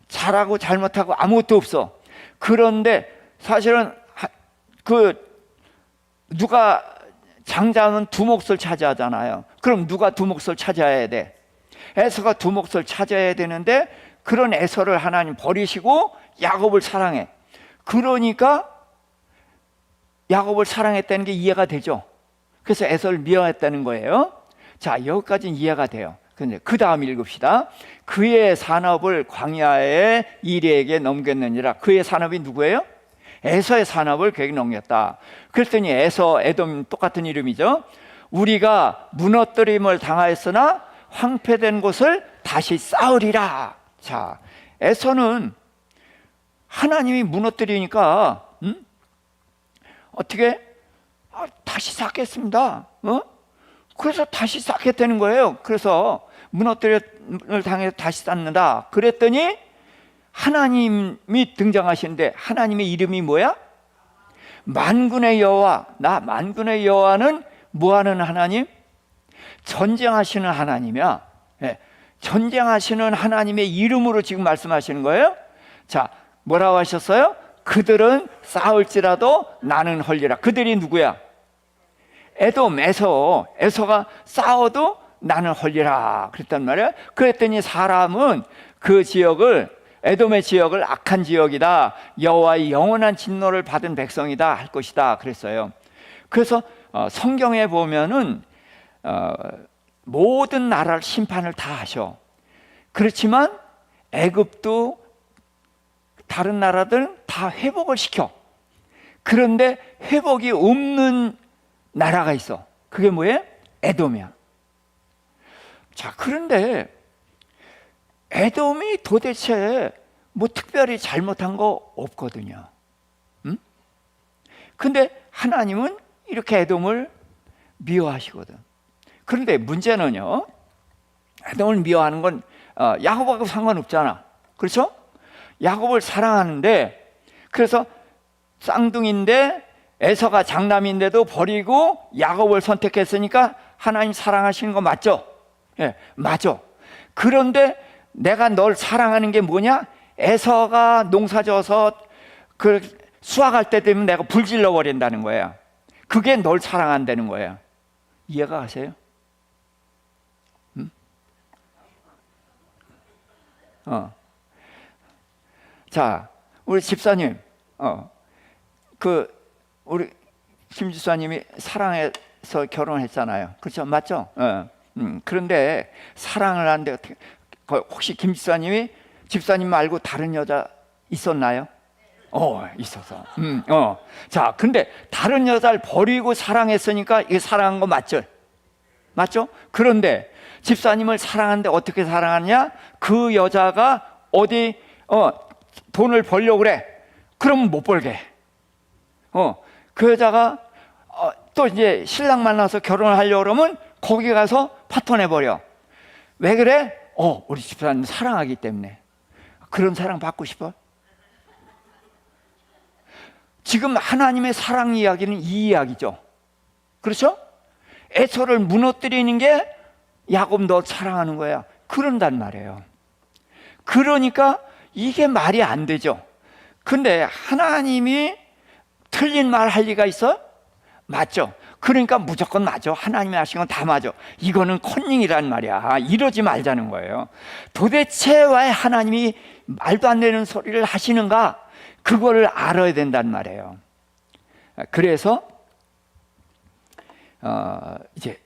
[SPEAKER 1] 잘하고 잘못하고 아무것도 없어. 그런데 사실은 누가 장자는 두 몫을 차지하잖아요. 그럼 누가 두 몫을 차지해야 돼? 에서가 두 몫을 차지해야 되는데 그런 에서를 하나님 버리시고 야곱을 사랑해. 그러니까 야곱을 사랑했다는 게 이해가 되죠. 그래서 에서를 미워했다는 거예요. 자, 여기까지는 이해가 돼요. 근데 그 다음 읽읍시다. 그의 산업을 광야의 이리에게 넘겼느니라. 그의 산업이 누구예요? 에서의 산업을 그에게 넘겼다. 그랬더니 에서, 에돔 똑같은 이름이죠. 우리가 무너뜨림을 당하였으나 황폐된 곳을 다시 쌓으리라. 자, 에서는 하나님이 무너뜨리니까 어떻게? 다시 쌓겠습니다. 그래서 다시 쌓겠다는 거예요. 그래서 무너뜨림을 당해서 다시 쌓는다. 그랬더니 하나님이 등장하시는데 하나님의 이름이 뭐야? 만군의 여호와. 만군의 여호와는 뭐하는 하나님? 전쟁하시는 하나님이야. 네. 전쟁하시는 하나님의 이름으로 지금 말씀하시는 거예요. 자, 뭐라고 하셨어요? 그들은 싸울지라도 나는 헐리라. 그들이 누구야? 에돔, 에서가 싸워도 나는 헐리라 그랬단 말이에요. 그랬더니 사람은 그 지역을, 에돔의 지역을 악한 지역이다, 여호와의 영원한 진노를 받은 백성이다 할 것이다 그랬어요. 그래서 성경에 보면은 모든 나라를 심판을 다 하셔. 그렇지만 애굽도 다른 나라들은 다 회복을 시켜. 그런데 회복이 없는 나라가 있어. 그게 뭐예요? 에돔이야. 자, 그런데 에돔이 도대체 뭐 특별히 잘못한 거 없거든요. 근데 하나님은 이렇게 에돔을 미워하시거든. 그런데 문제는요, 에돔을 미워하는 건 야곱하고 상관없잖아. 그렇죠? 야곱을 사랑하는데, 그래서 쌍둥이인데 에서가 장남인데도 버리고 야곱을 선택했으니까 하나님 사랑하시는 거 맞죠? 예, 맞아. 그런데 내가 널 사랑하는 게 뭐냐? 에서가 농사져서 그 수확할 때 되면 내가 불질러 버린다는 거야. 그게 널 사랑한다는 거야. 이해가 가세요? 자, 우리 집사님, 우리 김 집사님이 사랑해서 결혼했잖아요. 그렇죠? 맞죠? 그런데 사랑을 하는데 어떻게, 혹시 김 집사님 말고 다른 여자 있었나요? 있어서. 자, 근데 다른 여자를 버리고 사랑했으니까 이게 사랑한 거 맞죠? 맞죠? 그런데 집사님을 사랑하는데 어떻게 사랑하냐? 그 여자가 어디 돈을 벌려고 그래. 그러면 못 벌게. 그 여자가 또 이제 신랑 만나서 결혼을 하려고 그러면 거기 가서 파토내 버려. 왜 그래? 우리 집사님 사랑하기 때문에. 그런 사랑 받고 싶어? 지금 하나님의 사랑 이야기는 이 이야기죠. 그렇죠? 에서를 무너뜨리는 게 야곱 너 사랑하는 거야. 그런단 말이에요. 그러니까 이게 말이 안 되죠. 근데 하나님이 틀린 말 할 리가 있어? 맞죠? 그러니까 무조건 맞아. 하나님이 하신 건 다 맞아. 이거는 컨닝이란 말이야. 이러지 말자는 거예요. 도대체 왜 하나님이 말도 안 되는 소리를 하시는가? 그거를 알아야 된단 말이에요. 그래서 이제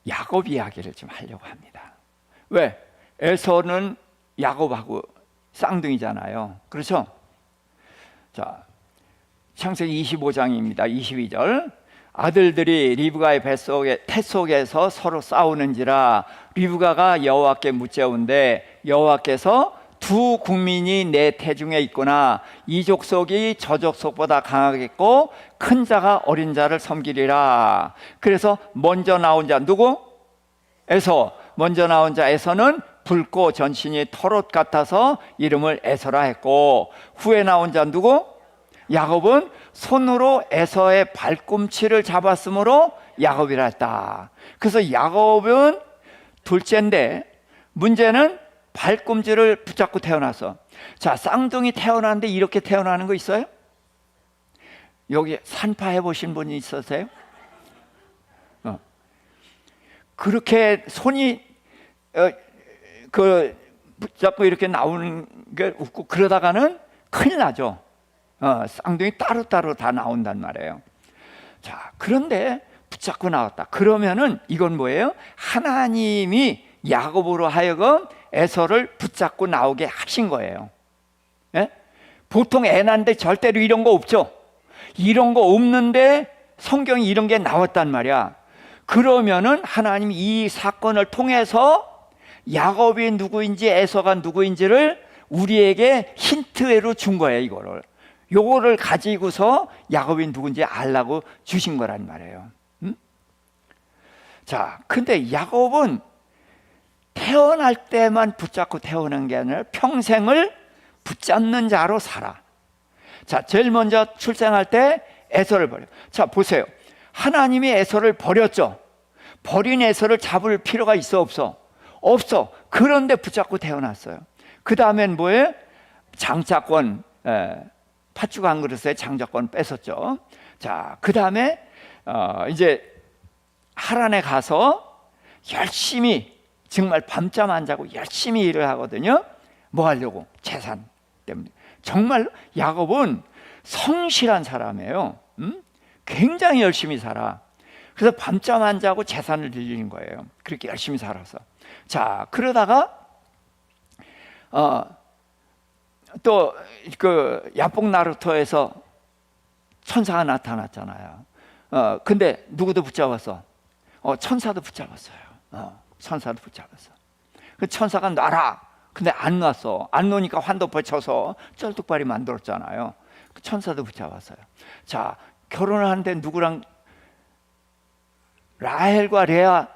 [SPEAKER 1] 야곱 이야기를 좀 하려고 합니다. 왜? 에서는 야곱하고 쌍둥이잖아요. 그렇죠? 자, 창세기 25장입니다. 22절. 아들들이 리브가의 태 속에서 서로 싸우는지라 리브가가 여호와께 묻자온데 여호와께서 두 국민이 내 태중에 있구나. 이 족속이 저 족속보다 강하겠고 큰 자가 어린 자를 섬기리라. 그래서 먼저 나온 자 누구? 에서. 먼저 나온 자 에서는 붉고 전신이 털옷 같아서 이름을 에서라 했고, 후에 나온 자 누구? 야곱은 손으로 에서의 발꿈치를 잡았으므로 야곱이라 했다. 그래서 야곱은 둘째인데 문제는 발꿈치를 붙잡고 태어났어. 자, 쌍둥이 태어났는데 이렇게 태어나는 거 있어요? 여기 산파 해보신 분이 있으세요? 그렇게 손이 붙잡고 이렇게 나오는 게 없고 그러다가는 큰일 나죠. 쌍둥이 따로따로 다 나온단 말이에요. 자, 그런데 붙잡고 나왔다. 그러면은 이건 뭐예요? 하나님이 야곱으로 하여금 에서를 붙잡고 나오게 하신 거예요. 예? 보통 애 낳는데 절대로 이런 거 없죠. 이런 거 없는데 성경이 이런 게 나왔단 말이야. 그러면은 하나님이 이 사건을 통해서 야곱이 누구인지 에서가 누구인지를 우리에게 힌트로 준 거예요. 요거를 가지고서 야곱이 누군지 알라고 주신 거란 말이에요. 자, 근데 야곱은 태어날 때만 붙잡고 태어난 게 아니라 평생을 붙잡는 자로 살아. 자, 제일 먼저 출생할 때 에서를 버려. 자, 보세요. 하나님이 에서를 버렸죠. 버린 에서를 잡을 필요가 있어 없어? 없어. 그런데 붙잡고 태어났어요. 그 다음엔 뭐예요? 장자권, 팥죽 한 그릇에 장자권 뺏었죠. 자, 그 다음에 이제 하란에 가서 열심히 정말 밤잠 안 자고 열심히 일을 하거든요. 뭐 하려고? 재산 때문에. 정말 야곱은 성실한 사람이에요. 굉장히 열심히 살아. 그래서 밤잠 안 자고 재산을 들리는 거예요. 그렇게 열심히 살아서. 자, 그러다가 또 그 야복 나루토에서 천사가 나타났잖아요. 근데 누구도 붙잡았어? 천사도 붙잡았어요. 천사도 붙잡았어. 그 천사가 놔라. 근데 안 놨어. 안 놓으니까 환도포 쳐서 쩔뚝발이 만들었잖아요. 그 천사도 붙잡았어요. 자, 결혼을 하는데 누구랑? 라헬과 레아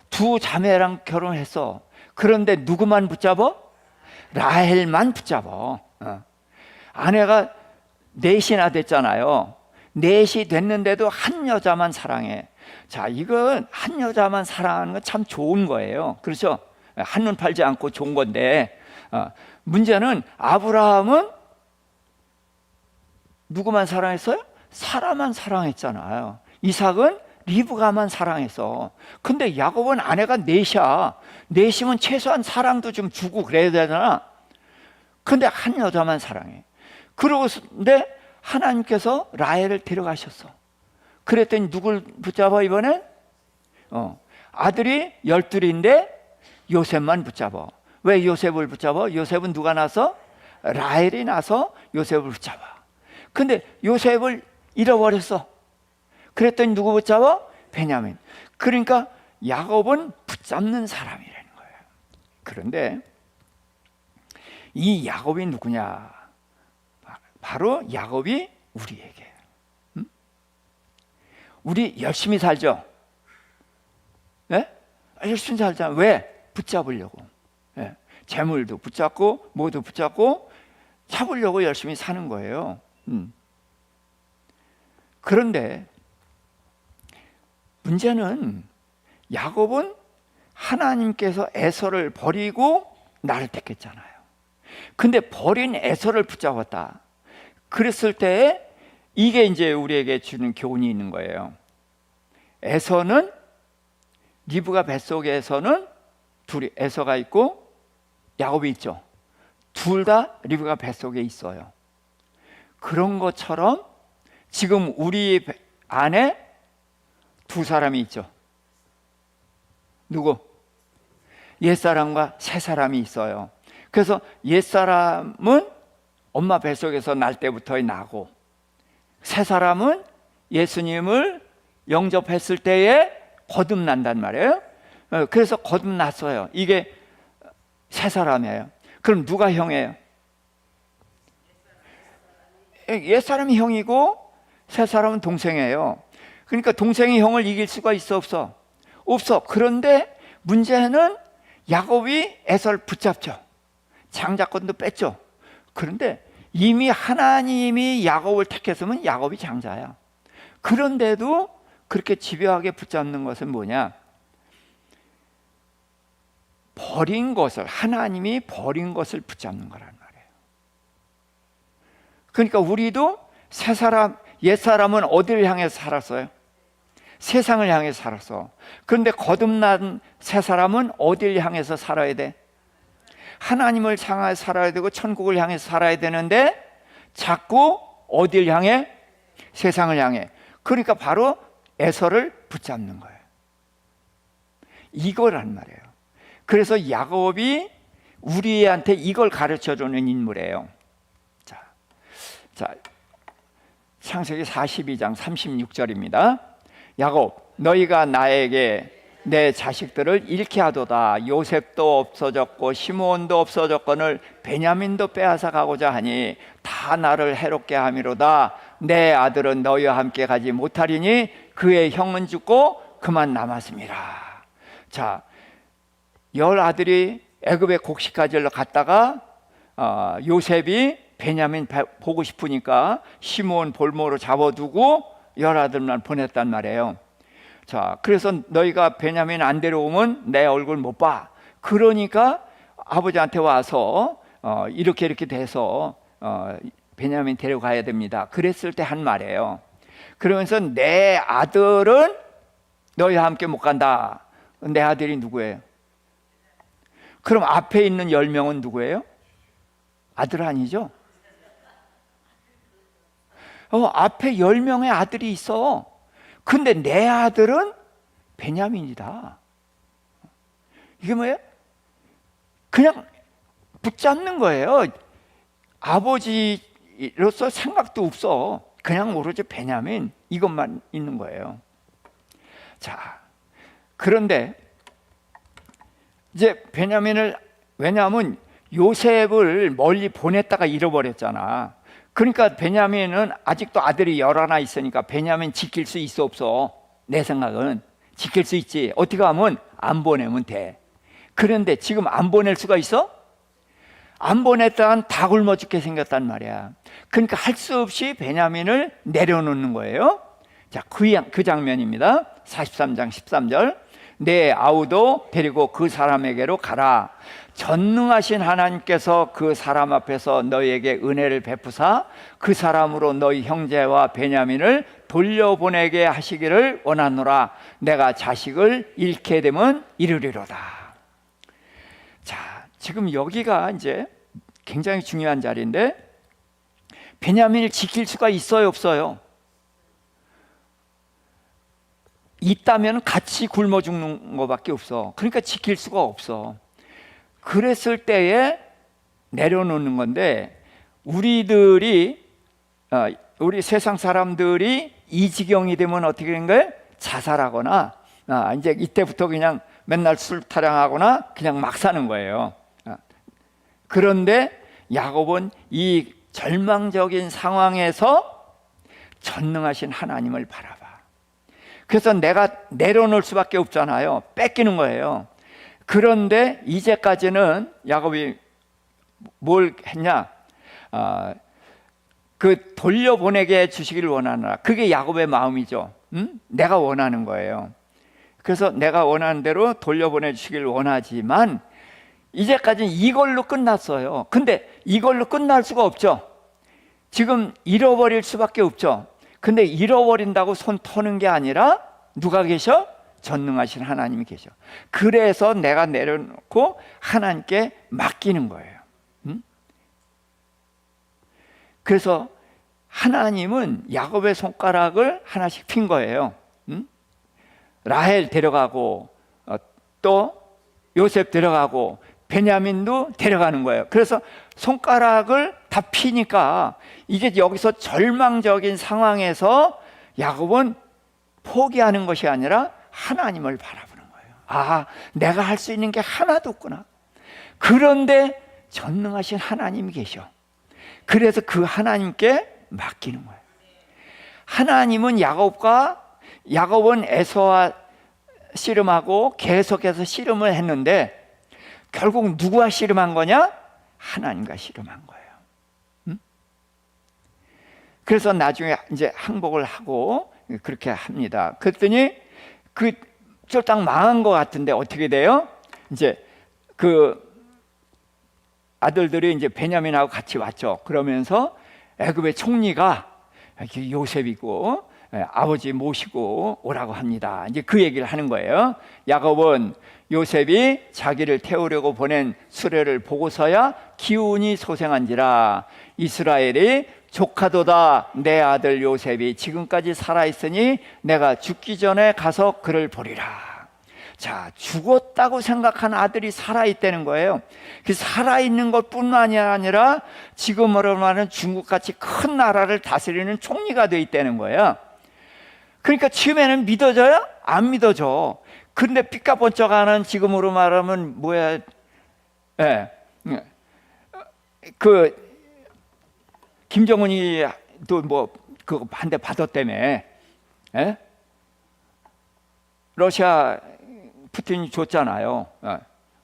[SPEAKER 1] 두 자매랑 결혼했어. 그런데 누구만 붙잡아? 라헬만 붙잡아. 아내가 넷이나 됐잖아요. 넷이 됐는데도 한 여자만 사랑해. 자, 이건 한 여자만 사랑하는 건 참 좋은 거예요. 그렇죠? 한눈 팔지 않고 좋은 건데, 문제는 아브라함은 누구만 사랑했어요? 사라만 사랑했잖아요. 이삭은 리브가만 사랑했어. 근데 야곱은 아내가 넷이야. 넷이면 최소한 사랑도 좀 주고 그래야 되잖아. 근데 한 여자만 사랑해. 그러고데 하나님께서 라헬을 데려가셨어. 그랬더니 누굴 붙잡아 이번엔? 아들이 12인데 요셉만 붙잡아. 왜 요셉을 붙잡아? 요셉은 누가 나서? 라헬이 나서 요셉을 붙잡아. 근데 요셉을 잃어버렸어. 그랬더니 누구 붙잡아? 베냐민. 그러니까 야곱은 붙잡는 사람이라는 거예요. 그런데 이 야곱이 누구냐? 바로 야곱이 우리에게. 우리 열심히 살죠? 네? 열심히 살잖아. 왜? 붙잡으려고. 네. 재물도 붙잡고 뭐도 붙잡고 잡으려고 열심히 사는 거예요. 그런데 문제는 야곱은 하나님께서 에서를 버리고 나를 택했잖아요. 근데 버린 에서를 붙잡았다. 그랬을 때 이게 이제 우리에게 주는 교훈이 있는 거예요. 에서는 리브가 뱃속에서는 둘이 에서가 있고 야곱이 있죠. 둘 다 리브가 뱃속에 있어요. 그런 것처럼 지금 우리 안에 두 사람이 있죠. 누구? 옛사람과 새사람이 있어요. 그래서 옛사람은 엄마 뱃속에서 날 때부터 나고, 새사람은 예수님을 영접했을 때에 거듭난단 말이에요. 그래서 거듭났어요. 이게 새사람이에요. 그럼 누가 형이에요? 옛사람이 형이고 새사람은 동생이에요. 그러니까 동생이 형을 이길 수가 있어 없어? 없어. 그런데 문제는 야곱이 에서를 붙잡죠. 장자권도 뺐죠. 그런데 이미 하나님이 야곱을 택했으면 야곱이 장자야. 그런데도 그렇게 집요하게 붙잡는 것은 뭐냐? 버린 것을, 하나님이 버린 것을 붙잡는 거란 말이에요. 그러니까 우리도 옛사람은 어디를 향해서 살았어요? 세상을 향해서 살았어. 그런데 거듭난 새사람은 어디를 향해서 살아야 돼? 하나님을 향해서 살아야 되고 천국을 향해서 살아야 되는데 자꾸 어디를 향해? 세상을 향해. 그러니까 바로 에서를 붙잡는 거예요. 이거란 말이에요. 그래서 야곱이 우리한테 이걸 가르쳐주는 인물이에요. 자, 창세기 42장 36절입니다. 야곱, 너희가 나에게 내 자식들을 잃게 하도다. 요셉도 없어졌고 시므온도 없어졌거늘 베냐민도 빼앗아 가고자 하니 다 나를 해롭게 함이로다. 내 아들은 너희와 함께 가지 못하리니 그의 형은 죽고 그만 남았습니다. 자, 10아들이 애굽의 곡식가지러 갔다가 요셉이 베냐민 보고 싶으니까 시므온 볼모로 잡아두고 10아들만 보냈단 말이에요. 자, 그래서 너희가 베냐민 안 데려오면 내 얼굴 못 봐. 그러니까 아버지한테 와서 이렇게 돼서 베냐민 데려가야 됩니다. 그랬을 때 한 말이에요. 그러면서 내 아들은 너희와 함께 못 간다. 내 아들이 누구예요? 그럼 앞에 있는 10명은 누구예요? 아들 아니죠? 앞에 10명의 아들이 있어. 근데 내 아들은 베냐민이다. 이게 뭐예요? 그냥 붙잡는 거예요. 아버지로서 생각도 없어. 그냥 오로지 베냐민 이것만 있는 거예요. 자, 그런데 이제 베냐민을, 왜냐하면 요셉을 멀리 보냈다가 잃어버렸잖아. 그러니까 베냐민은 아직도 아들이 11 있으니까 베냐민 지킬 수 있어 없어? 내 생각은 지킬 수 있지. 어떻게 하면 안 보내면 돼. 그런데 지금 안 보낼 수가 있어? 안 보냈다간 다 굶어 죽게 생겼단 말이야. 그러니까 할 수 없이 베냐민을 내려놓는 거예요. 자, 그 장면입니다. 43장 13절. 내 아우도 데리고 그 사람에게로 가라. 전능하신 하나님께서 그 사람 앞에서 너희에게 은혜를 베푸사 그 사람으로 너희 형제와 베냐민을 돌려보내게 하시기를 원하노라. 내가 자식을 잃게 되면 이르리로다. 자, 지금 여기가 이제 굉장히 중요한 자리인데, 베냐민을 지킬 수가 있어요, 없어요? 있다면 같이 굶어 죽는 것밖에 없어. 그러니까 지킬 수가 없어. 그랬을 때에 내려놓는 건데, 우리 세상 사람들이 이 지경이 되면 어떻게 되는 거예요? 자살하거나 이제 이때부터 그냥 맨날 술 타령하거나 그냥 막 사는 거예요. 그런데 야곱은 이 절망적인 상황에서 전능하신 하나님을 바라봐. 그래서 내가 내려놓을 수밖에 없잖아요. 뺏기는 거예요. 그런데 이제까지는 야곱이 뭘 했냐? 그 돌려보내게 해주시기를 원하노라. 그게 야곱의 마음이죠. 내가 원하는 거예요. 그래서 내가 원하는 대로 돌려보내주시기를 원하지만 이제까지는 이걸로 끝났어요. 근데 이걸로 끝날 수가 없죠. 지금 잃어버릴 수밖에 없죠. 근데 잃어버린다고 손 터는 게 아니라 누가 계셔? 전능하신 하나님이 계셔. 그래서 내가 내려놓고 하나님께 맡기는 거예요. 그래서 하나님은 야곱의 손가락을 하나씩 핀 거예요. 라헬 데려가고 또 요셉 데려가고 베냐민도 데려가는 거예요. 그래서 손가락을 다 피니까 이게 여기서 절망적인 상황에서 야곱은 포기하는 것이 아니라 하나님을 바라보는 거예요. 아, 내가 할 수 있는 게 하나도 없구나. 그런데 전능하신 하나님이 계셔. 그래서 그 하나님께 맡기는 거예요. 하나님은 야곱은 에서와 씨름하고 계속해서 씨름을 했는데 결국 누구와 씨름한 거냐? 하나님과 씨름한 거예요. 그래서 나중에 이제 항복을 하고 그렇게 합니다. 그랬더니 그 쫄딱 망한 것 같은데 어떻게 돼요? 이제 그 아들들이 이제 베냐민하고 같이 왔죠. 그러면서 애굽의 총리가 요셉이고 아버지 모시고 오라고 합니다. 이제 그 얘기를 하는 거예요. 야곱은 요셉이 자기를 태우려고 보낸 수레를 보고서야 기운이 소생한지라. 이스라엘이 조카도다. 내 아들 요셉이 지금까지 살아있으니 내가 죽기 전에 가서 그를 보리라. 자, 죽었다고 생각한 아들이 살아있다는 거예요. 그 살아있는 것뿐만이 아니라 지금으로 말하는 중국같이 큰 나라를 다스리는 총리가 돼 있다는 거예요. 그러니까 처음에는 믿어져요? 안 믿어져. 근데 삐까번쩍하는 지금으로 말하면 뭐야? 그 김정은이 또 뭐 그거 한 대 받았다며. 러시아 푸틴이 줬잖아요.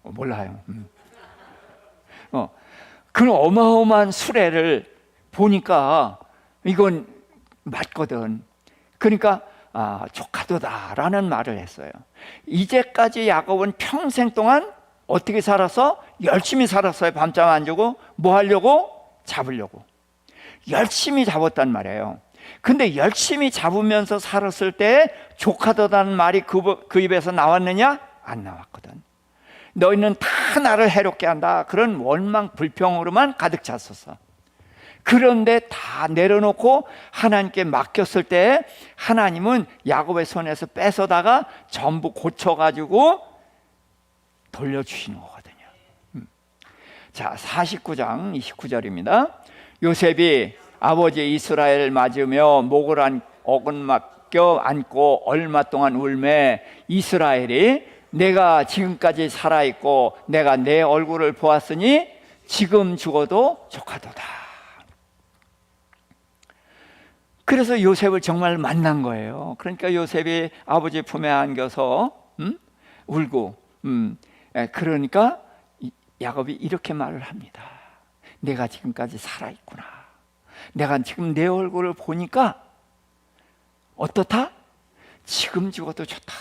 [SPEAKER 1] 몰라요. 그런 어마어마한 수레를 보니까 이건 맞거든. 그러니까 조카도다라는 말을 했어요. 이제까지 야곱은 평생 동안 어떻게 살아서? 열심히 살았어요. 밤잠 안 자고. 뭐 하려고? 잡으려고. 열심히 잡았단 말이에요. 근데 열심히 잡으면서 살았을 때 조카도다는 말이 그 입에서 나왔느냐? 안 나왔거든. 너희는 다 나를 해롭게 한다. 그런 원망 불평으로만 가득 찼었어. 그런데 다 내려놓고 하나님께 맡겼을 때 하나님은 야곱의 손에서 뺏어다가 전부 고쳐가지고 돌려주시는 거거든요. 자, 49장 29절입니다. 요셉이 아버지 이스라엘을 맞으며 목을 어긋맞겨 안고 얼마 동안 울매 이스라엘이 내가 지금까지 살아있고 내가 내 얼굴을 보았으니 지금 죽어도 족하도다. 그래서 요셉을 정말 만난 거예요. 그러니까 요셉이 아버지 품에 안겨서 울고 그러니까 야곱이 이렇게 말을 합니다. 내가 지금까지 살아있구나. 내가 지금 내 얼굴을 보니까 어떻다? 지금 죽어도 좋다.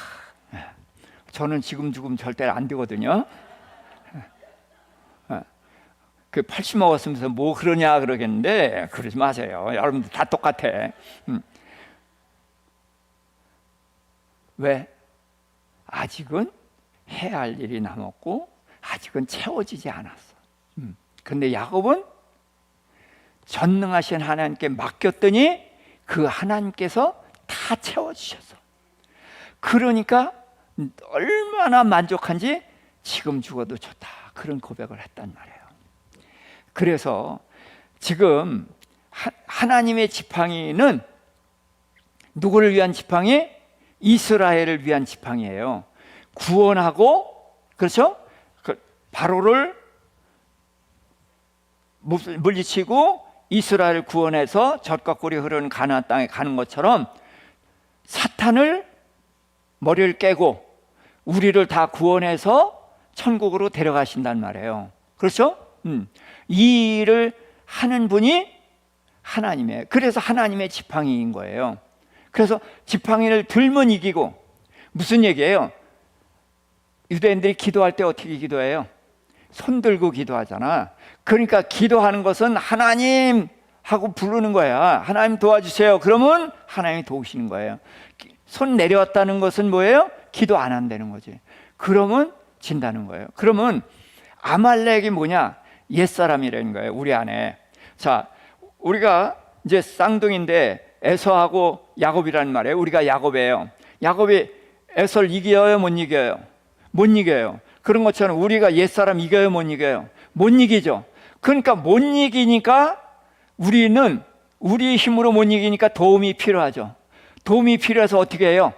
[SPEAKER 1] 저는 지금 죽으면 절대 안 되거든요. 그 80 먹었으면서 뭐 그러냐 그러겠는데 그러지 마세요. 여러분들 다 똑같아. 왜? 아직은 해야 할 일이 남았고 아직은 채워지지 않았어. 그런데 야곱은 전능하신 하나님께 맡겼더니 그 하나님께서 다 채워주셨어. 그러니까 얼마나 만족한지 지금 죽어도 좋다. 그런 고백을 했단 말이에요. 그래서 지금 하나님의 지팡이는 누구를 위한 지팡이? 이스라엘을 위한 지팡이에요. 구원하고, 그렇죠? 바로를 물리치고 이스라엘을 구원해서 젖과 꿀이 흐르는 가나안 땅에 가는 것처럼 사탄을 머리를 깨고 우리를 다 구원해서 천국으로 데려가신단 말이에요. 그렇죠? 이 일을 하는 분이 하나님이에요. 그래서 하나님의 지팡이인 거예요. 그래서 지팡이를 들면 이기고, 무슨 얘기예요? 유대인들이 기도할 때 어떻게 기도해요? 손 들고 기도하잖아. 그러니까 기도하는 것은 하나님 하고 부르는 거야. 하나님 도와주세요. 그러면 하나님이 도우시는 거예요. 손 내려왔다는 것은 뭐예요? 기도 안 한다는 거지. 그러면 진다는 거예요. 그러면 아말렉이 뭐냐? 옛사람이라는 거예요. 우리 안에. 자, 우리가 이제 쌍둥이인데 에서하고 야곱이라는 말이에요. 우리가 야곱이에요. 야곱이 에서를 이겨요? 못 이겨요? 못 이겨요. 그런 것처럼 우리가 옛사람 이겨요? 못 이겨요? 못 이기죠. 그러니까 못 이기니까 우리는 우리 힘으로 못 이기니까 도움이 필요하죠. 도움이 필요해서 어떻게 해요?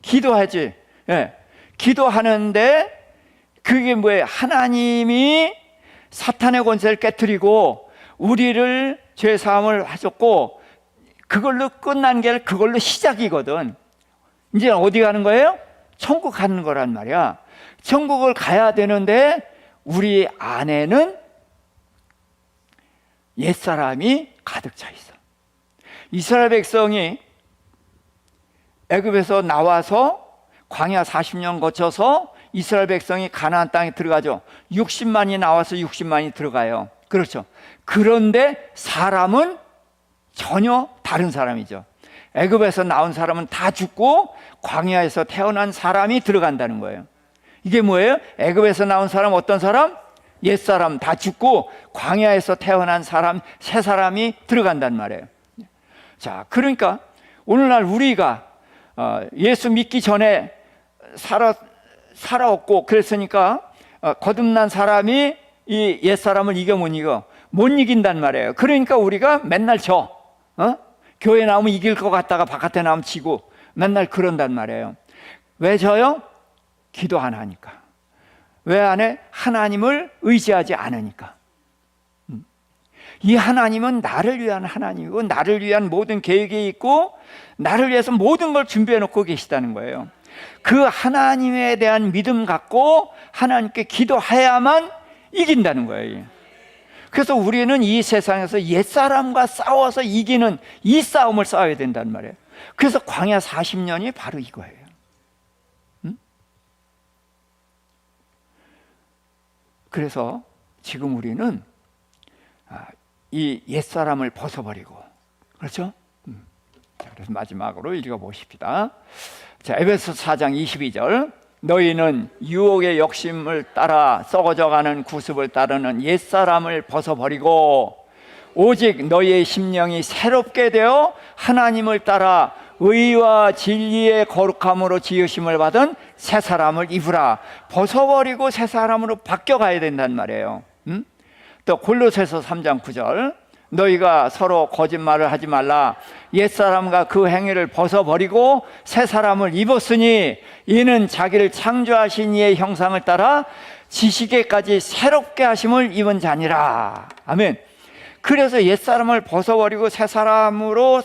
[SPEAKER 1] 기도하지. 예. 기도하는데 그게 뭐예요? 하나님이 사탄의 권세를 깨뜨리고 우리를 죄사함을 하셨고 그걸로 끝난 게 아니라 그걸로 시작이거든. 이제 어디 가는 거예요? 천국 가는 거란 말이야. 천국을 가야 되는데 우리 안에는 옛사람이 가득 차 있어. 이스라엘 백성이 애굽에서 나와서 광야 40년 거쳐서 이스라엘 백성이 가나안 땅에 들어가죠. 60만이 나와서 60만이 들어가요. 그렇죠. 그런데 사람은 전혀 다른 사람이죠. 애굽에서 나온 사람은 다 죽고 광야에서 태어난 사람이 들어간다는 거예요. 이게 뭐예요? 애굽에서 나온 사람 어떤 사람? 옛사람 다 죽고 광야에서 태어난 사람 새 사람이 들어간단 말이에요. 자, 그러니까 오늘날 우리가 예수 믿기 전에 살아왔고 그랬으니까 거듭난 사람이 이 옛사람을 이겨 못 이겨? 못 이긴단 말이에요. 그러니까 우리가 맨날 교회 나오면 이길 것 같다가 바깥에 나오면 지고 맨날 그런단 말이에요. 왜 져요? 기도 안 하니까. 왜 안 해? 하나님을 의지하지 않으니까. 이 하나님은 나를 위한 하나님이고 나를 위한 모든 계획이 있고 나를 위해서 모든 걸 준비해 놓고 계시다는 거예요. 그 하나님에 대한 믿음 갖고 하나님께 기도해야만 이긴다는 거예요. 그래서 우리는 이 세상에서 옛사람과 싸워서 이기는 이 싸움을 싸워야 된단 말이에요. 그래서 광야 40년이 바로 이거예요. 그래서 지금 우리는 이 옛사람을 벗어버리고, 그렇죠? 자, 그래서 마지막으로 읽어보십시다. 자, 에베소 4장 22절. 너희는 유혹의 욕심을 따라 썩어져가는 구습을 따르는 옛사람을 벗어버리고 오직 너희의 심령이 새롭게 되어 하나님을 따라 의와 진리의 거룩함으로 지으심을 받은 새 사람을 입으라. 벗어버리고 새 사람으로 바뀌어가야 된단 말이에요. 또 골로새서 3장 9절 너희가 서로 거짓말을 하지 말라. 옛사람과 그 행위를 벗어버리고 새 사람을 입었으니 이는 자기를 창조하신 이의 형상을 따라 지식에까지 새롭게 하심을 입은 자니라. 아멘. 그래서 옛사람을 벗어버리고 새 사람으로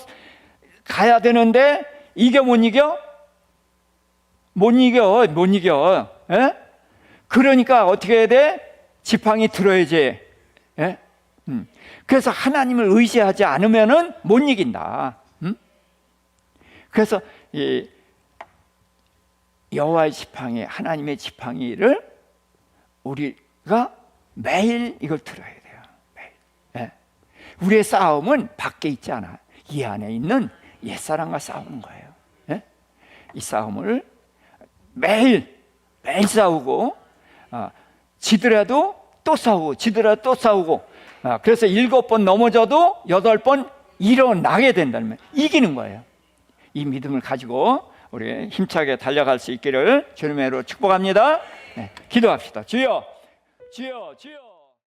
[SPEAKER 1] 가야 되는데 이게 못 이겨? 못 이겨. 에? 그러니까 어떻게 해야 돼? 지팡이 들어야지. 에? 그래서 하나님을 의지하지 않으면은 못 이긴다. 그래서 이 여호와의 지팡이, 하나님의 지팡이를 우리가 매일 이걸 들어야 돼요. 매일. 예. 우리의 싸움은 밖에 있지 않아. 이 안에 있는 옛사람과 싸우는 거예요. 예? 이 싸움을 매일 싸우고 지더라도 또 싸우고 지더라도 또 싸우고 그래서 7번 넘어져도 8번 일어나게 된다는 말. 이기는 거예요. 이 믿음을 가지고 우리 힘차게 달려갈 수 있기를 주님의 이름으로 축복합니다. 네, 기도합시다. 주여, 주여, 주여.